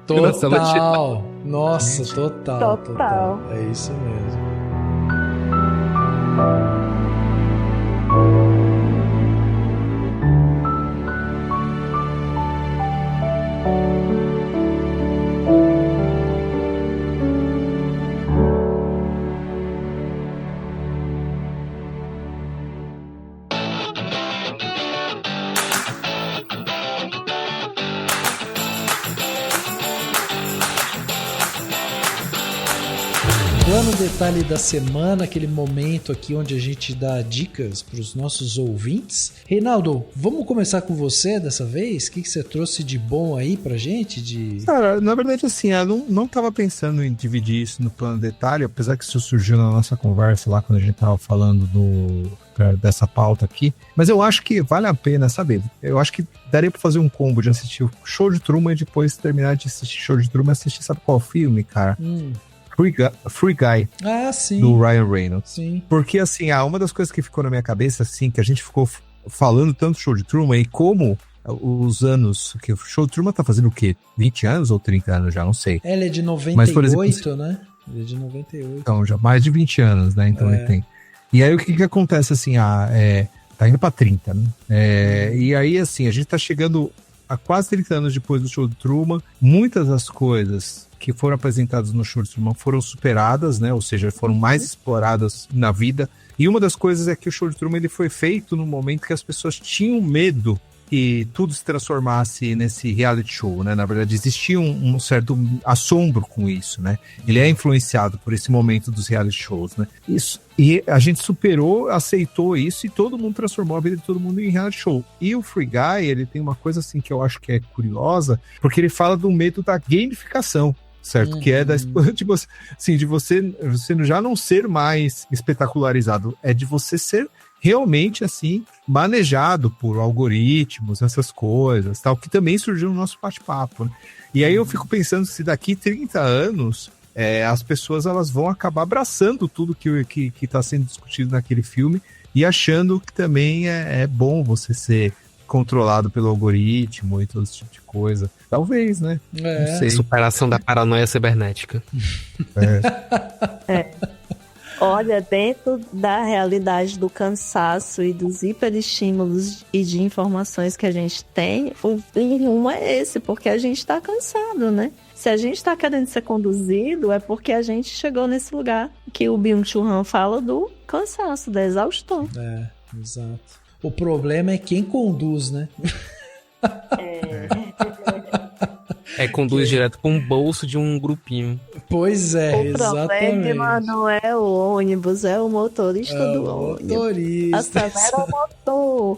Total. Nossa, total. É isso mesmo. Plano detalhe da semana, aquele momento aqui onde a gente dá dicas para os nossos ouvintes. Reinaldo, vamos começar com você dessa vez? O que você trouxe de bom aí pra gente? Cara, na verdade, assim, eu não tava pensando em dividir isso no plano detalhe, apesar que isso surgiu na nossa conversa lá quando a gente tava falando dessa pauta aqui. Mas eu acho que vale a pena, sabe? Eu acho que daria pra fazer um combo de assistir o Show de Truman e depois terminar de assistir Show de Truman e assistir, sabe qual filme, cara? Free Guy, sim. Do Ryan Reynolds. Sim. Porque, assim, uma das coisas que ficou na minha cabeça, assim, que a gente ficou falando tanto do Show de Truman e como os anos, que o Show de Truman tá fazendo o quê? 20 anos ou 30 anos já? Não sei. Ele é de 98, mas, por exemplo, né? Ele é de 98. Então, já mais de 20 anos, né? Então ele tem. E aí o que acontece, assim, tá indo pra 30, né? E aí, assim, a gente tá chegando a quase 30 anos depois do Show de Truman. Muitas das coisas que foram apresentadas no Show de Truman foram superadas, né? Ou seja, foram mais exploradas na vida. E uma das coisas é que o Show de Truman ele foi feito no momento que as pessoas tinham medo que tudo se transformasse nesse reality show, né? Na verdade, existia um certo assombro com isso, né? Ele é influenciado por esse momento dos reality shows, né? Isso. E a gente superou, aceitou isso e todo mundo transformou a vida de todo mundo em reality show. E o Free Guy, ele tem uma coisa assim que eu acho que é curiosa, porque ele fala do medo da gamificação, certo? Que é tipo, assim, de você já não ser mais espetacularizado, é de você ser realmente, assim, manejado por algoritmos, essas coisas, tal, que também surgiu no nosso bate-papo, né? E aí eu fico pensando se daqui 30 anos as pessoas elas vão acabar abraçando tudo que está sendo discutido naquele filme e achando que também é bom você ser controlado pelo algoritmo e todo esse tipo de coisa. Talvez, né? Não sei. Superação da paranoia cibernética. Olha, dentro da realidade do cansaço e dos hiperestímulos e de informações que a gente tem, o rumo é esse, porque a gente tá cansado, né? Se a gente tá querendo ser conduzido, é porque a gente chegou nesse lugar que o Byung-Chul Han fala do cansaço, da exaustão. Exato. O problema é quem conduz, né? Conduz direto para um bolso de um grupinho. Pois é, exatamente. O problema não é o ônibus, é o motorista do ônibus. Motorista. Acelera o motor.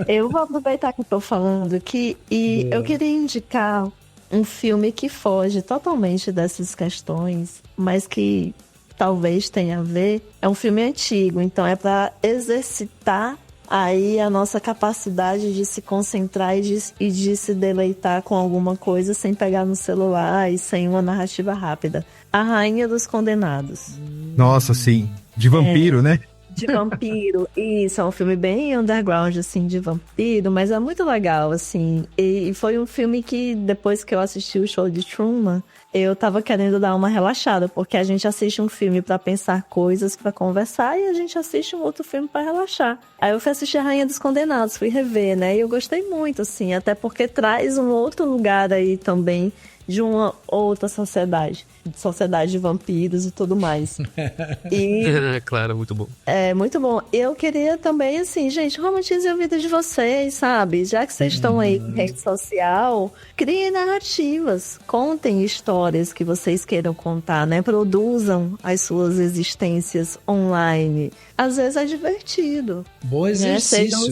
Eu vou aproveitar que eu tô falando aqui e eu queria indicar um filme que foge totalmente dessas questões, mas que talvez tenha a ver. É um filme antigo, então é para exercitar aí a nossa capacidade de se concentrar e de se deleitar com alguma coisa sem pegar no celular e sem uma narrativa rápida. A Rainha dos Condenados. Nossa, sim. De vampiro, né? De vampiro. Isso, é um filme bem underground, assim, de vampiro, mas é muito legal, assim. E foi um filme que, depois que eu assisti o Show de Truman, eu tava querendo dar uma relaxada, porque a gente assiste um filme pra pensar coisas, pra conversar, e a gente assiste um outro filme pra relaxar. Aí eu fui assistir A Rainha dos Condenados, fui rever, né? E eu gostei muito, assim, até porque traz um outro lugar aí também de uma outra sociedade de vampiros e tudo mais. E claro, muito bom. é muito bom. Eu queria também, assim, gente, romantize a vida de vocês, sabe? Já que vocês estão aí com rede social, criem narrativas, contem histórias que vocês queiram contar, né? Produzam as suas existências online. Às vezes é divertido. Bom exercício. Sejam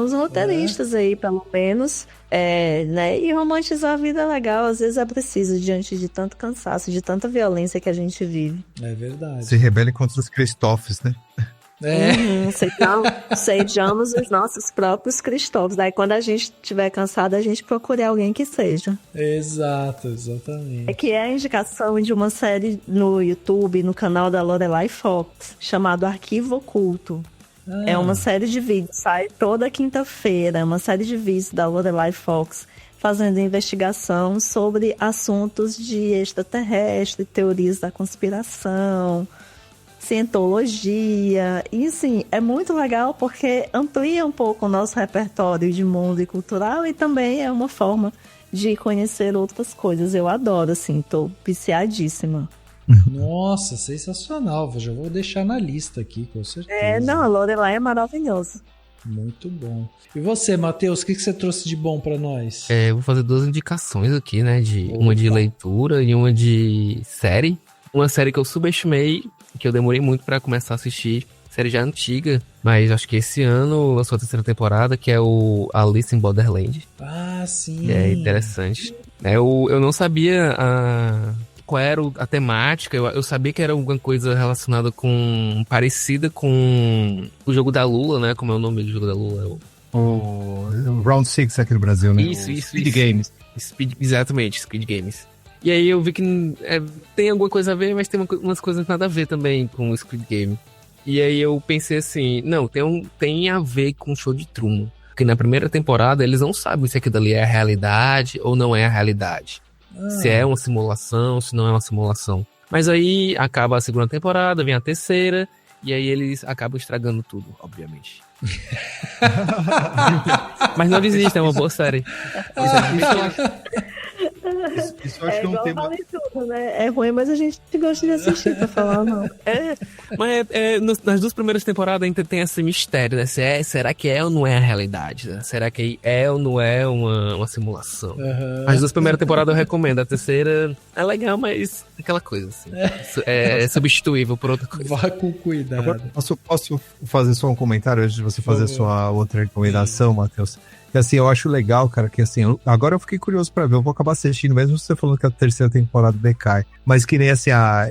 os roteiristas aí, pelo menos. Né? E romantizar a vida é legal. Às vezes é preciso, diante de tanto cansaço, de tanta violência que a gente vive. É verdade. Se rebele contra os Christophs, né? Sejamos os nossos próprios Christophs. Daí quando a gente estiver cansado, a gente procure alguém que seja. Exato, exatamente. Que é a indicação de uma série no YouTube, no canal da Lorelai Fox, chamado Arquivo Oculto. É uma série de vídeos, sai toda quinta-feira. É uma série de vídeos da Lorelai Fox fazendo investigação sobre assuntos de extraterrestre, teorias da conspiração, cientologia. E assim, é muito legal porque amplia um pouco o nosso repertório de mundo e cultural e também é uma forma de conhecer outras coisas. Eu adoro, assim, tô viciadíssima. Nossa, sensacional. Já vou deixar na lista aqui, com certeza. A Lorelai é maravilhosa. Muito bom. E você, Matheus, o que você trouxe de bom pra nós? Eu vou fazer 2 indicações aqui, né? Uma de leitura e uma de série. Uma série que eu subestimei, que eu demorei muito pra começar a assistir. Série já antiga, mas acho que esse ano lançou a 3ª temporada, que é o Alice in Borderland. Ah, sim. Que é interessante. Eu não sabia qual era a temática. Eu sabia que era alguma coisa relacionada parecida com o jogo da Lula, né? Como é o nome do jogo da Lula? O Round 6 aqui no Brasil, né? Isso. Speed Games. Exatamente, Speed Games. E aí eu vi que tem alguma coisa a ver, mas tem umas coisas nada a ver também com o Squid Game. E aí eu pensei assim, não, tem a ver com o show de Truman. Porque na primeira temporada eles não sabem se aquilo ali é a realidade ou não é a realidade. Se é uma simulação, se não é uma simulação. Mas aí acaba a 2ª temporada, vem a 3ª, e aí eles acabam estragando tudo, obviamente. Mas não desista, é uma boa série. Isso eu acho que é um tema. Tudo, né? É ruim, mas a gente gosta de assistir, pra falar não. Mas nas 2 primeiras temporadas ainda tem esse mistério, né? Será que é ou não é a realidade? Né? Será que é ou não é uma simulação? As 2 primeiras temporadas eu recomendo. A 3ª é legal, mas aquela coisa assim. É substituível por outra coisa. Vá com cuidado. Agora, posso fazer só um comentário antes de você fazer sua outra recomendação, Matheus? Que assim, eu acho legal, cara, que assim, agora eu fiquei curioso pra ver, eu vou acabar assistindo, mesmo você falando que a 3ª temporada decai. Mas que nem assim, a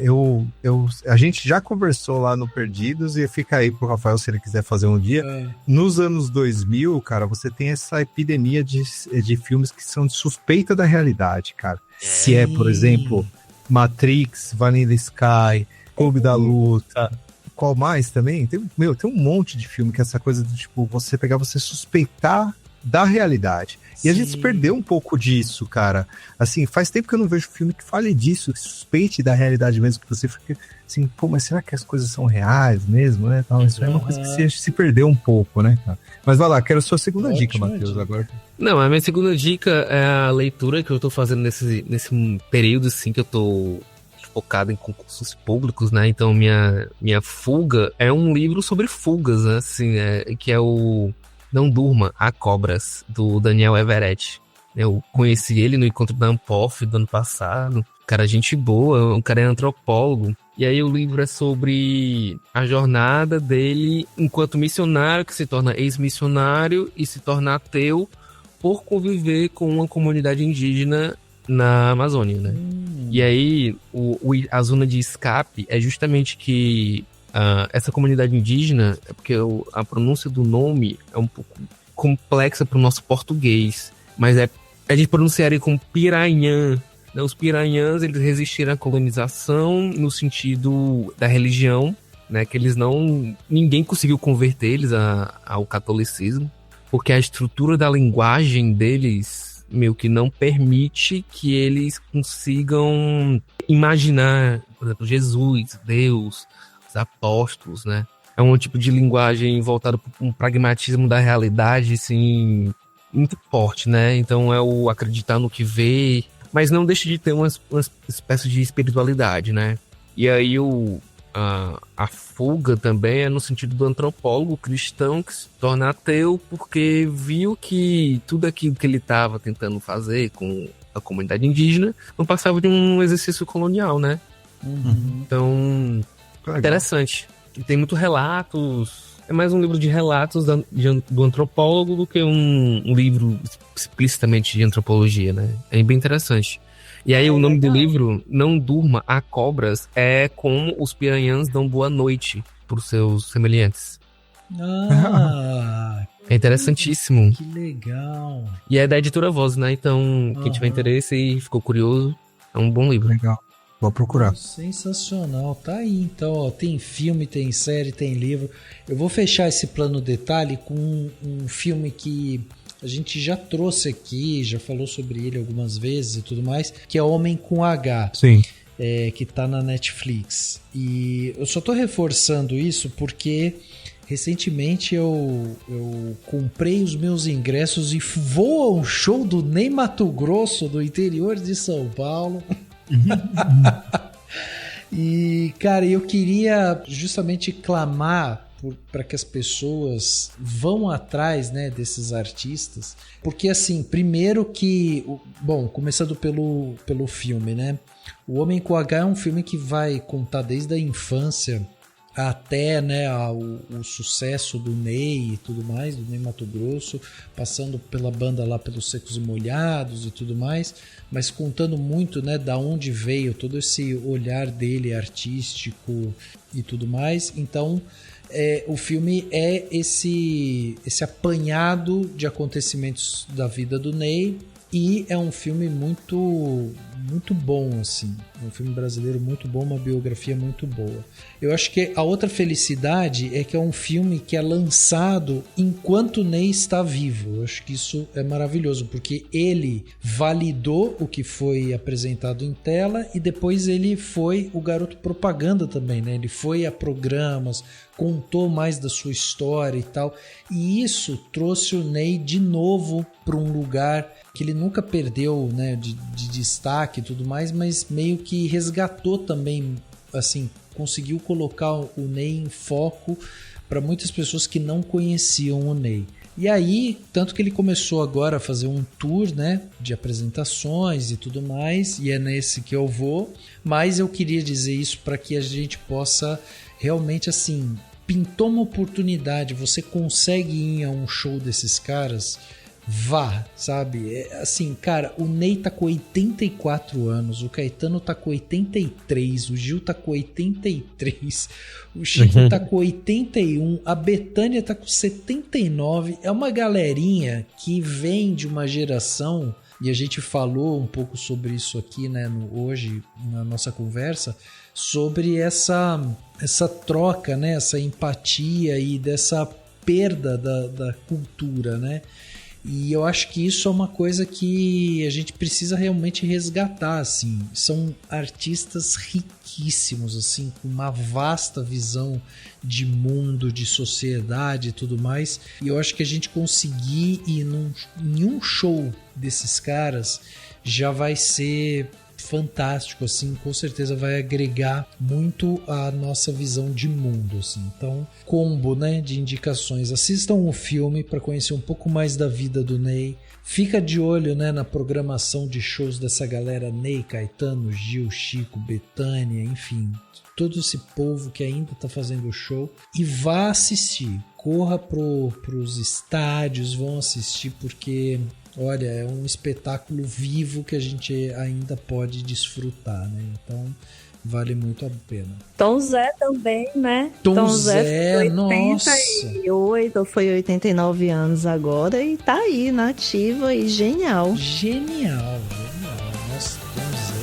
gente já conversou lá no Perdidos e fica aí pro Rafael se ele quiser fazer um dia. Nos anos 2000, cara, você tem essa epidemia de filmes que são de suspeita da realidade, cara. Se é, por exemplo, Matrix, Vanilla Sky, Clube da Luta... Qual mais também? Tem um monte de filme que é essa coisa do tipo, você suspeitar da realidade. E a gente se perdeu um pouco disso, cara. Assim, faz tempo que eu não vejo filme que fale disso, que suspeite da realidade mesmo, que você fica assim, pô, mas será que as coisas são reais mesmo, né? Então, isso é uma coisa que se perdeu um pouco, né, cara? Mas vai lá, quero a sua segunda dica, Matheus, agora. Não, a minha segunda dica é a leitura que eu tô fazendo nesse período, assim, que eu tô focado em concursos públicos, né? Então minha fuga é um livro sobre fugas, né? Assim, que é o Não Durma, Há Cobras, do Daniel Everett. Eu conheci ele no encontro da Ampof do ano passado. Cara, gente boa, um cara é antropólogo. E aí o livro é sobre a jornada dele enquanto missionário, que se torna ex-missionário e se torna ateu por conviver com uma comunidade indígena na Amazônia, né? E aí, a zona de escape é justamente que essa comunidade indígena, é porque a pronúncia do nome é um pouco complexa para o nosso português, mas a gente pronunciaria como Piranhã. Né? Os Piranhãs, eles resistiram à colonização no sentido da religião, né? Que ninguém conseguiu converter eles ao catolicismo, porque a estrutura da linguagem deles meio que não permite que eles consigam imaginar, por exemplo, Jesus, Deus, os apóstolos, né? É um tipo de linguagem voltada para um pragmatismo da realidade, assim, muito forte, né? Então é o acreditar no que vê, mas não deixa de ter uma espécie de espiritualidade, né? E aí a fuga também é no sentido do antropólogo cristão que se torna ateu porque viu que tudo aquilo que ele estava tentando fazer com a comunidade indígena não passava de um exercício colonial, né? Então, interessante. E tem muitos relatos. É mais um livro de relatos do antropólogo do que um livro explicitamente de antropologia, né? É bem interessante. E aí o nome do livro, Não Durma, Há Cobras, é como os piranhãs dão boa noite para os seus semelhantes. É interessantíssimo. Que legal. E é da editora Voz, né? Então, quem tiver interesse e ficou curioso, é um bom livro. Legal. Vou procurar. Sensacional. Tá aí, então, ó, tem filme, tem série, tem livro. Eu vou fechar esse plano detalhe com um filme que a gente já trouxe aqui, já falou sobre ele algumas vezes e tudo mais, que é Homem com H. Sim. Que tá na Netflix. E eu só tô reforçando isso porque recentemente eu comprei os meus ingressos e vou ao show do Ney Matogrosso, do interior de São Paulo. E, cara, eu queria justamente clamar para que as pessoas vão atrás, né, desses artistas, porque assim, primeiro que, bom, começando pelo filme, né, O Homem com H é um filme que vai contar desde a infância até, né, o sucesso do Ney e tudo mais, do Ney Matogrosso, passando pela banda lá pelos Secos e Molhados e tudo mais, mas contando muito, né, da onde veio todo esse olhar dele artístico e tudo mais. Então o filme é esse apanhado de acontecimentos da vida do Ney, e é um filme muito bom, assim. É um filme brasileiro muito bom, uma biografia muito boa. Eu acho que a outra felicidade é que é um filme que é lançado enquanto o Ney está vivo. Eu acho que isso é maravilhoso, porque ele validou o que foi apresentado em tela e depois ele foi o garoto propaganda também, né? Ele foi a programas, contou mais da sua história e tal. E isso trouxe o Ney de novo para um lugar que ele nunca perdeu, né, de destaque e tudo mais, mas meio que resgatou também, assim, conseguiu colocar o Ney em foco para muitas pessoas que não conheciam o Ney. E aí, tanto que ele começou agora a fazer um tour, né, de apresentações e tudo mais, e é nesse que eu vou, mas eu queria dizer isso para que a gente possa realmente, assim, pintou uma oportunidade, você consegue ir a um show desses caras, vá, sabe? Assim, cara, o Ney tá com 84 anos, o Caetano tá com 83, o Gil tá com 83, o Chico tá com 81, a Bethânia tá com 79. É uma galerinha que vem de uma geração, e a gente falou um pouco sobre isso aqui, né, hoje na nossa conversa, sobre essa troca, né, essa empatia e dessa perda da cultura, né? E eu acho que isso é uma coisa que a gente precisa realmente resgatar, assim. São artistas riquíssimos, assim, com uma vasta visão de mundo, de sociedade e tudo mais. E eu acho que a gente conseguir ir em um show desses caras já vai ser fantástico, assim, com certeza vai agregar muito a nossa visão de mundo, assim. Então, combo, né, de indicações. Assistam o filme para conhecer um pouco mais da vida do Ney. Fica de olho, né, na programação de shows dessa galera, Ney, Caetano, Gil, Chico, Bethânia, enfim, todo esse povo que ainda tá fazendo show, e vá assistir. Corra pros estádios, vão assistir, porque olha, é um espetáculo vivo que a gente ainda pode desfrutar, né? Então, vale muito a pena. Tom Zé também, né? Tom Zé, foi nossa! 88 ou foi 89 anos agora e tá aí, na ativa e genial. Genial. Nossa, Tom Zé.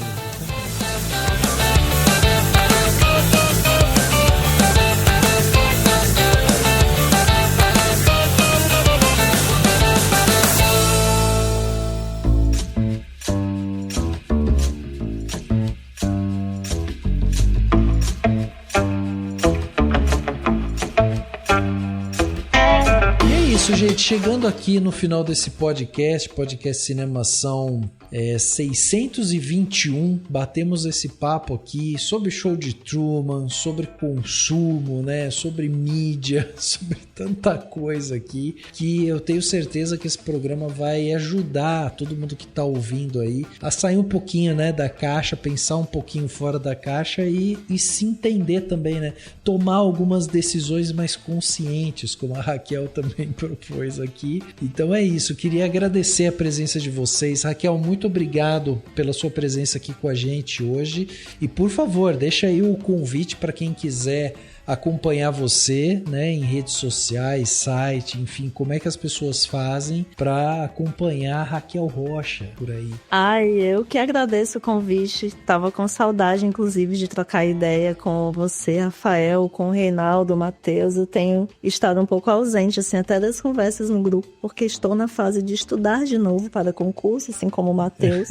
isso, gente. Chegando aqui no final desse podcast Cinemação 621, batemos esse papo aqui sobre show de Truman, sobre consumo, né, sobre mídia, sobre tanta coisa aqui, que eu tenho certeza que esse programa vai ajudar todo mundo que tá ouvindo aí a sair um pouquinho, né, da caixa, pensar um pouquinho fora da caixa e se entender também, né, tomar algumas decisões mais conscientes, como a Raquel também propôs aqui. Então é isso, queria agradecer a presença de vocês. Raquel, muito obrigado pela sua presença aqui com a gente hoje e, por favor, deixa aí o convite para quem quiser acompanhar você, né, em redes sociais, site, enfim, como é que as pessoas fazem para acompanhar a Raquel Rocha por aí? Ai, eu que agradeço o convite, tava com saudade, inclusive, de trocar ideia com você, Rafael, com o Reinaldo, o Matheus. Eu tenho estado um pouco ausente, assim, até das conversas no grupo, porque estou na fase de estudar de novo para concurso, assim como o Matheus.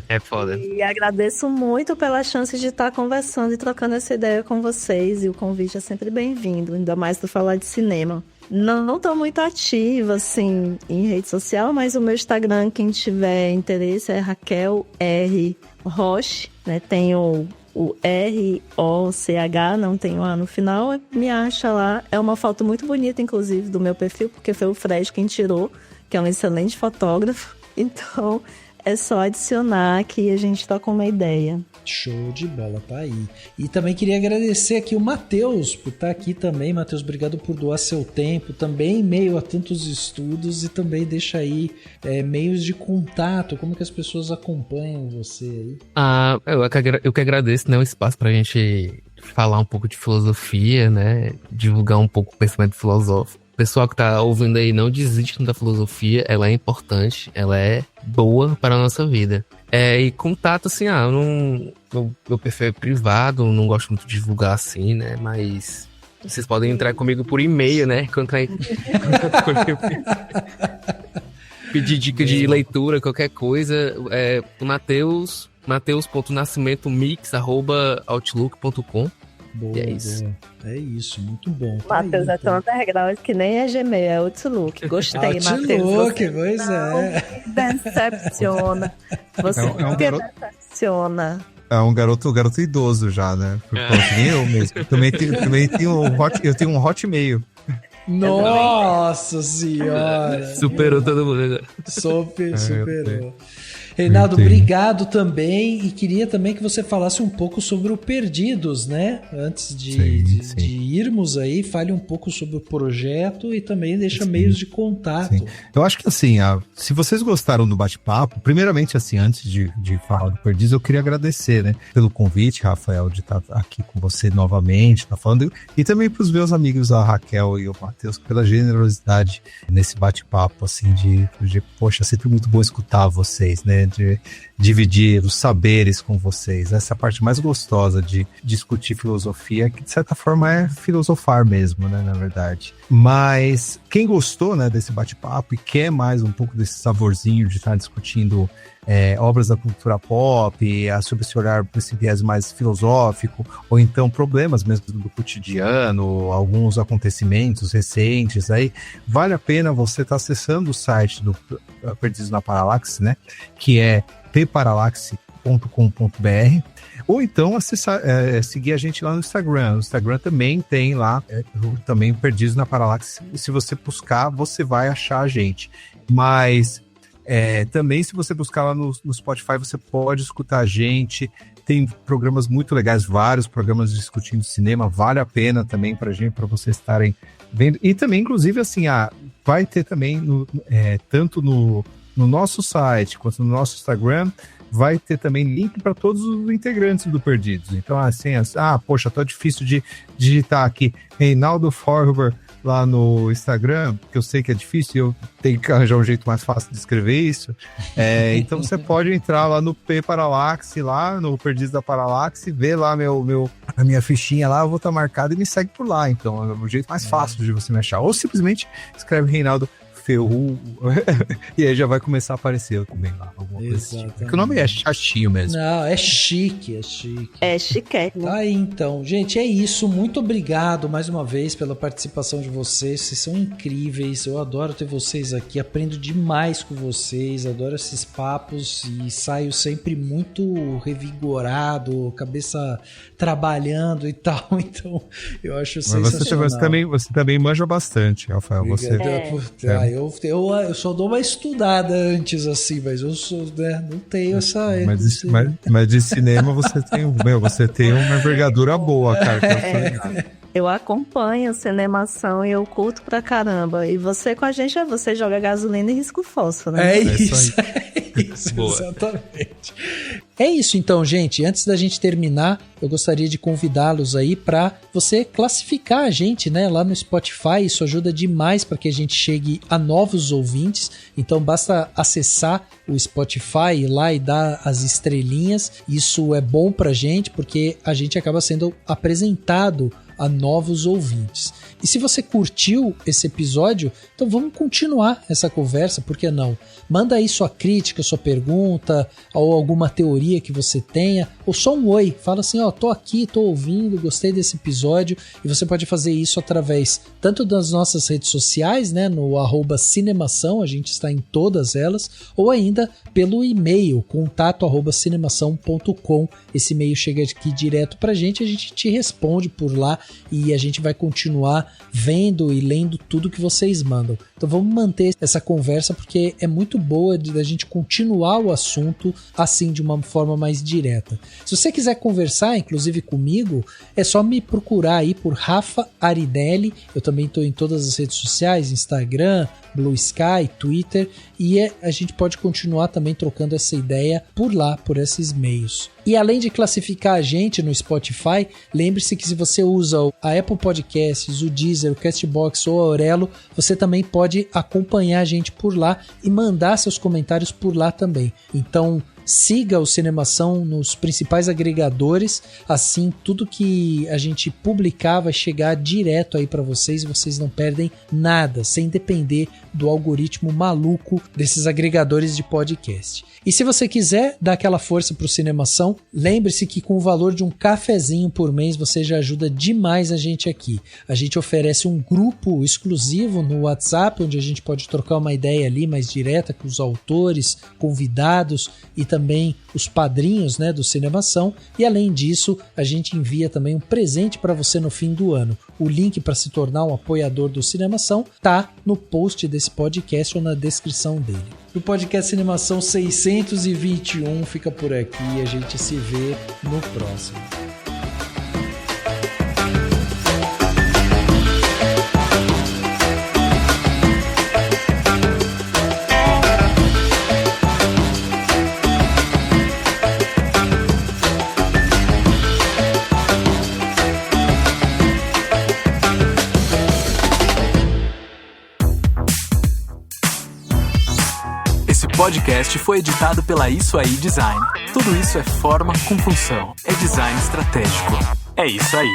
É foda. E agradeço muito pela chance de estar conversando e trocando essa ideia com vocês, e o convite é sempre bem-vindo, ainda mais para falar de cinema. Não estou muito ativa, assim, em rede social, mas o meu Instagram, quem tiver interesse, é Raquel R. Roche, né? Tem o R-O-C-H, não tem o A no final, me acha lá. É uma foto muito bonita, inclusive, do meu perfil, porque foi o Fred quem tirou, que é um excelente fotógrafo. Então, é só adicionar que a gente toca uma ideia. Show de bola, tá aí. E também queria agradecer aqui o Matheus por estar aqui também. Matheus, obrigado por doar seu tempo também em meio a tantos estudos, e também deixa aí meios de contato, como que as pessoas acompanham você aí. Eu que agradeço, né, o espaço pra gente falar um pouco de filosofia, né, divulgar um pouco o pensamento filosófico. O pessoal que tá ouvindo aí, não desiste da filosofia, ela é importante, ela é boa para a nossa vida. E contato, assim, meu perfil é privado, não gosto muito de divulgar assim, né, mas vocês podem entrar comigo por e-mail, né, pedir dica de leitura, qualquer coisa, mateus.nascimento@outlook.com. Boa, é isso. Boa. É isso, muito bom. Matheus é tão underground que nem é Gmail, é Outlook. Gostei, Matheus. Outlook, pois é. Decepciona. Você decepciona. É um garoto idoso já, né? Nem eu mesmo. Também tenho um Hotmail. Nossa senhora! Superou todo mundo agora. Superou. Reinaldo, obrigado também, e queria também que você falasse um pouco sobre o Perdidos, né? Antes de irmos aí, fale um pouco sobre o projeto e também deixa meios de contato. Sim. Eu acho que assim, se vocês gostaram do bate-papo, primeiramente assim, antes de falar do Perdidos, eu queria agradecer, né, pelo convite, Rafael, de estar aqui com você novamente, tá falando, e também para os meus amigos, a Raquel e o Matheus, pela generosidade nesse bate-papo, assim, poxa, é sempre muito bom escutar vocês, né? De dividir os saberes com vocês. Essa é a parte mais gostosa de discutir filosofia, que de certa forma é filosofar mesmo, né, na verdade. Mas quem gostou, né, desse bate-papo e quer mais um pouco desse saborzinho de estar discutindo obras da cultura pop, sobre esse olhar para esse viés mais filosófico, ou então problemas mesmo do cotidiano, alguns acontecimentos recentes, aí vale a pena você estar acessando o site do Perdidos na Paralaxe, né, que é pparalaxe.com.br, ou então seguir a gente lá no Instagram. No Instagram também tem lá, também Perdidos na Paralaxe. Se você buscar, você vai achar a gente. Mas também, se você buscar lá no Spotify, você pode escutar a gente. Tem programas muito legais, vários programas discutindo cinema, vale a pena também pra vocês estarem vendo. E também, inclusive, assim, vai ter também, tanto no nosso site quanto no nosso Instagram, vai ter também link para todos os integrantes do Perdidos. Então, assim, poxa, tá difícil de digitar aqui Reinaldo Forber lá no Instagram, que eu sei que é difícil, eu tenho que arranjar um jeito mais fácil de escrever isso. Então você pode entrar lá no P-Paralaxe, lá no Perdidos da Paralaxe, ver lá a minha fichinha lá, eu vou estar marcado e me segue por lá. Então é o jeito mais fácil de você me achar. Ou simplesmente escreve Reinaldo Ferru. E aí já vai começar a aparecer também lá. Coisa tipo. O nome é chatinho mesmo. Não, é chique, é chique. É chiquete. Aí então, gente, é isso. Muito obrigado mais uma vez pela participação de vocês. Vocês são incríveis. Eu adoro ter vocês aqui. Aprendo demais com vocês. Adoro esses papos e saio sempre muito revigorado, cabeça trabalhando e tal. Então, eu acho sensacional. Você também manja bastante, Rafael. Eu só dou uma estudada antes, assim, mas eu sou, né, não tenho essa... Mas de cinema você tem uma envergadura boa, cara. Eu acompanho Cinemação e eu curto pra caramba. E você com a gente, você joga gasolina e risca o fósforo, né? É isso exatamente. É isso então, gente. Antes da gente terminar, eu gostaria de convidá-los aí para você classificar a gente, né, lá no Spotify. Isso ajuda demais para que a gente chegue a novos ouvintes. Então basta acessar o Spotify, ir lá e dar as estrelinhas. Isso é bom pra gente porque a gente acaba sendo apresentado a novos ouvintes. E se você curtiu esse episódio, então vamos continuar essa conversa, por que não? Manda aí sua crítica, sua pergunta, ou alguma teoria que você tenha, ou só um oi, fala assim, tô aqui, tô ouvindo, gostei desse episódio, e você pode fazer isso através tanto das nossas redes sociais, né, no @cinemação, a gente está em todas elas, ou ainda pelo e-mail, contato@cinemação.com. Esse e-mail chega aqui direto pra gente, a gente te responde por lá, e a gente vai continuar vendo e lendo tudo que vocês mandam. Então vamos manter essa conversa porque é muito boa da gente continuar o assunto assim de uma forma mais direta. Se você quiser conversar, inclusive comigo, é só me procurar aí por Rafa Arinelli. Eu também estou em todas as redes sociais, Instagram, Blue Sky, Twitter, e a gente pode continuar também trocando essa ideia por lá, por esses meios. E além de classificar a gente no Spotify, lembre-se que se você usa a Apple Podcasts, o Deezer, o Castbox ou a Aurelo, você também pode acompanhar a gente por lá e mandar seus comentários por lá também. Então, siga o Cinemação nos principais agregadores, assim tudo que a gente publicar vai chegar direto aí para vocês e vocês não perdem nada, sem depender do algoritmo maluco desses agregadores de podcast. E se você quiser dar aquela força pro Cinemação, lembre-se que com o valor de um cafezinho por mês você já ajuda demais a gente aqui. A gente oferece um grupo exclusivo no WhatsApp, onde a gente pode trocar uma ideia ali mais direta com os autores, convidados e também os padrinhos, né, do Cinemação. E além disso, a gente envia também um presente para você no fim do ano. O link para se tornar um apoiador do Cinemação tá no post desse podcast ou na descrição dele. O podcast Cinemação 621 fica por aqui e a gente se vê no próximo. Esse podcast foi editado pela Isso Aí Design. Tudo isso é forma com função. É design estratégico. É isso aí.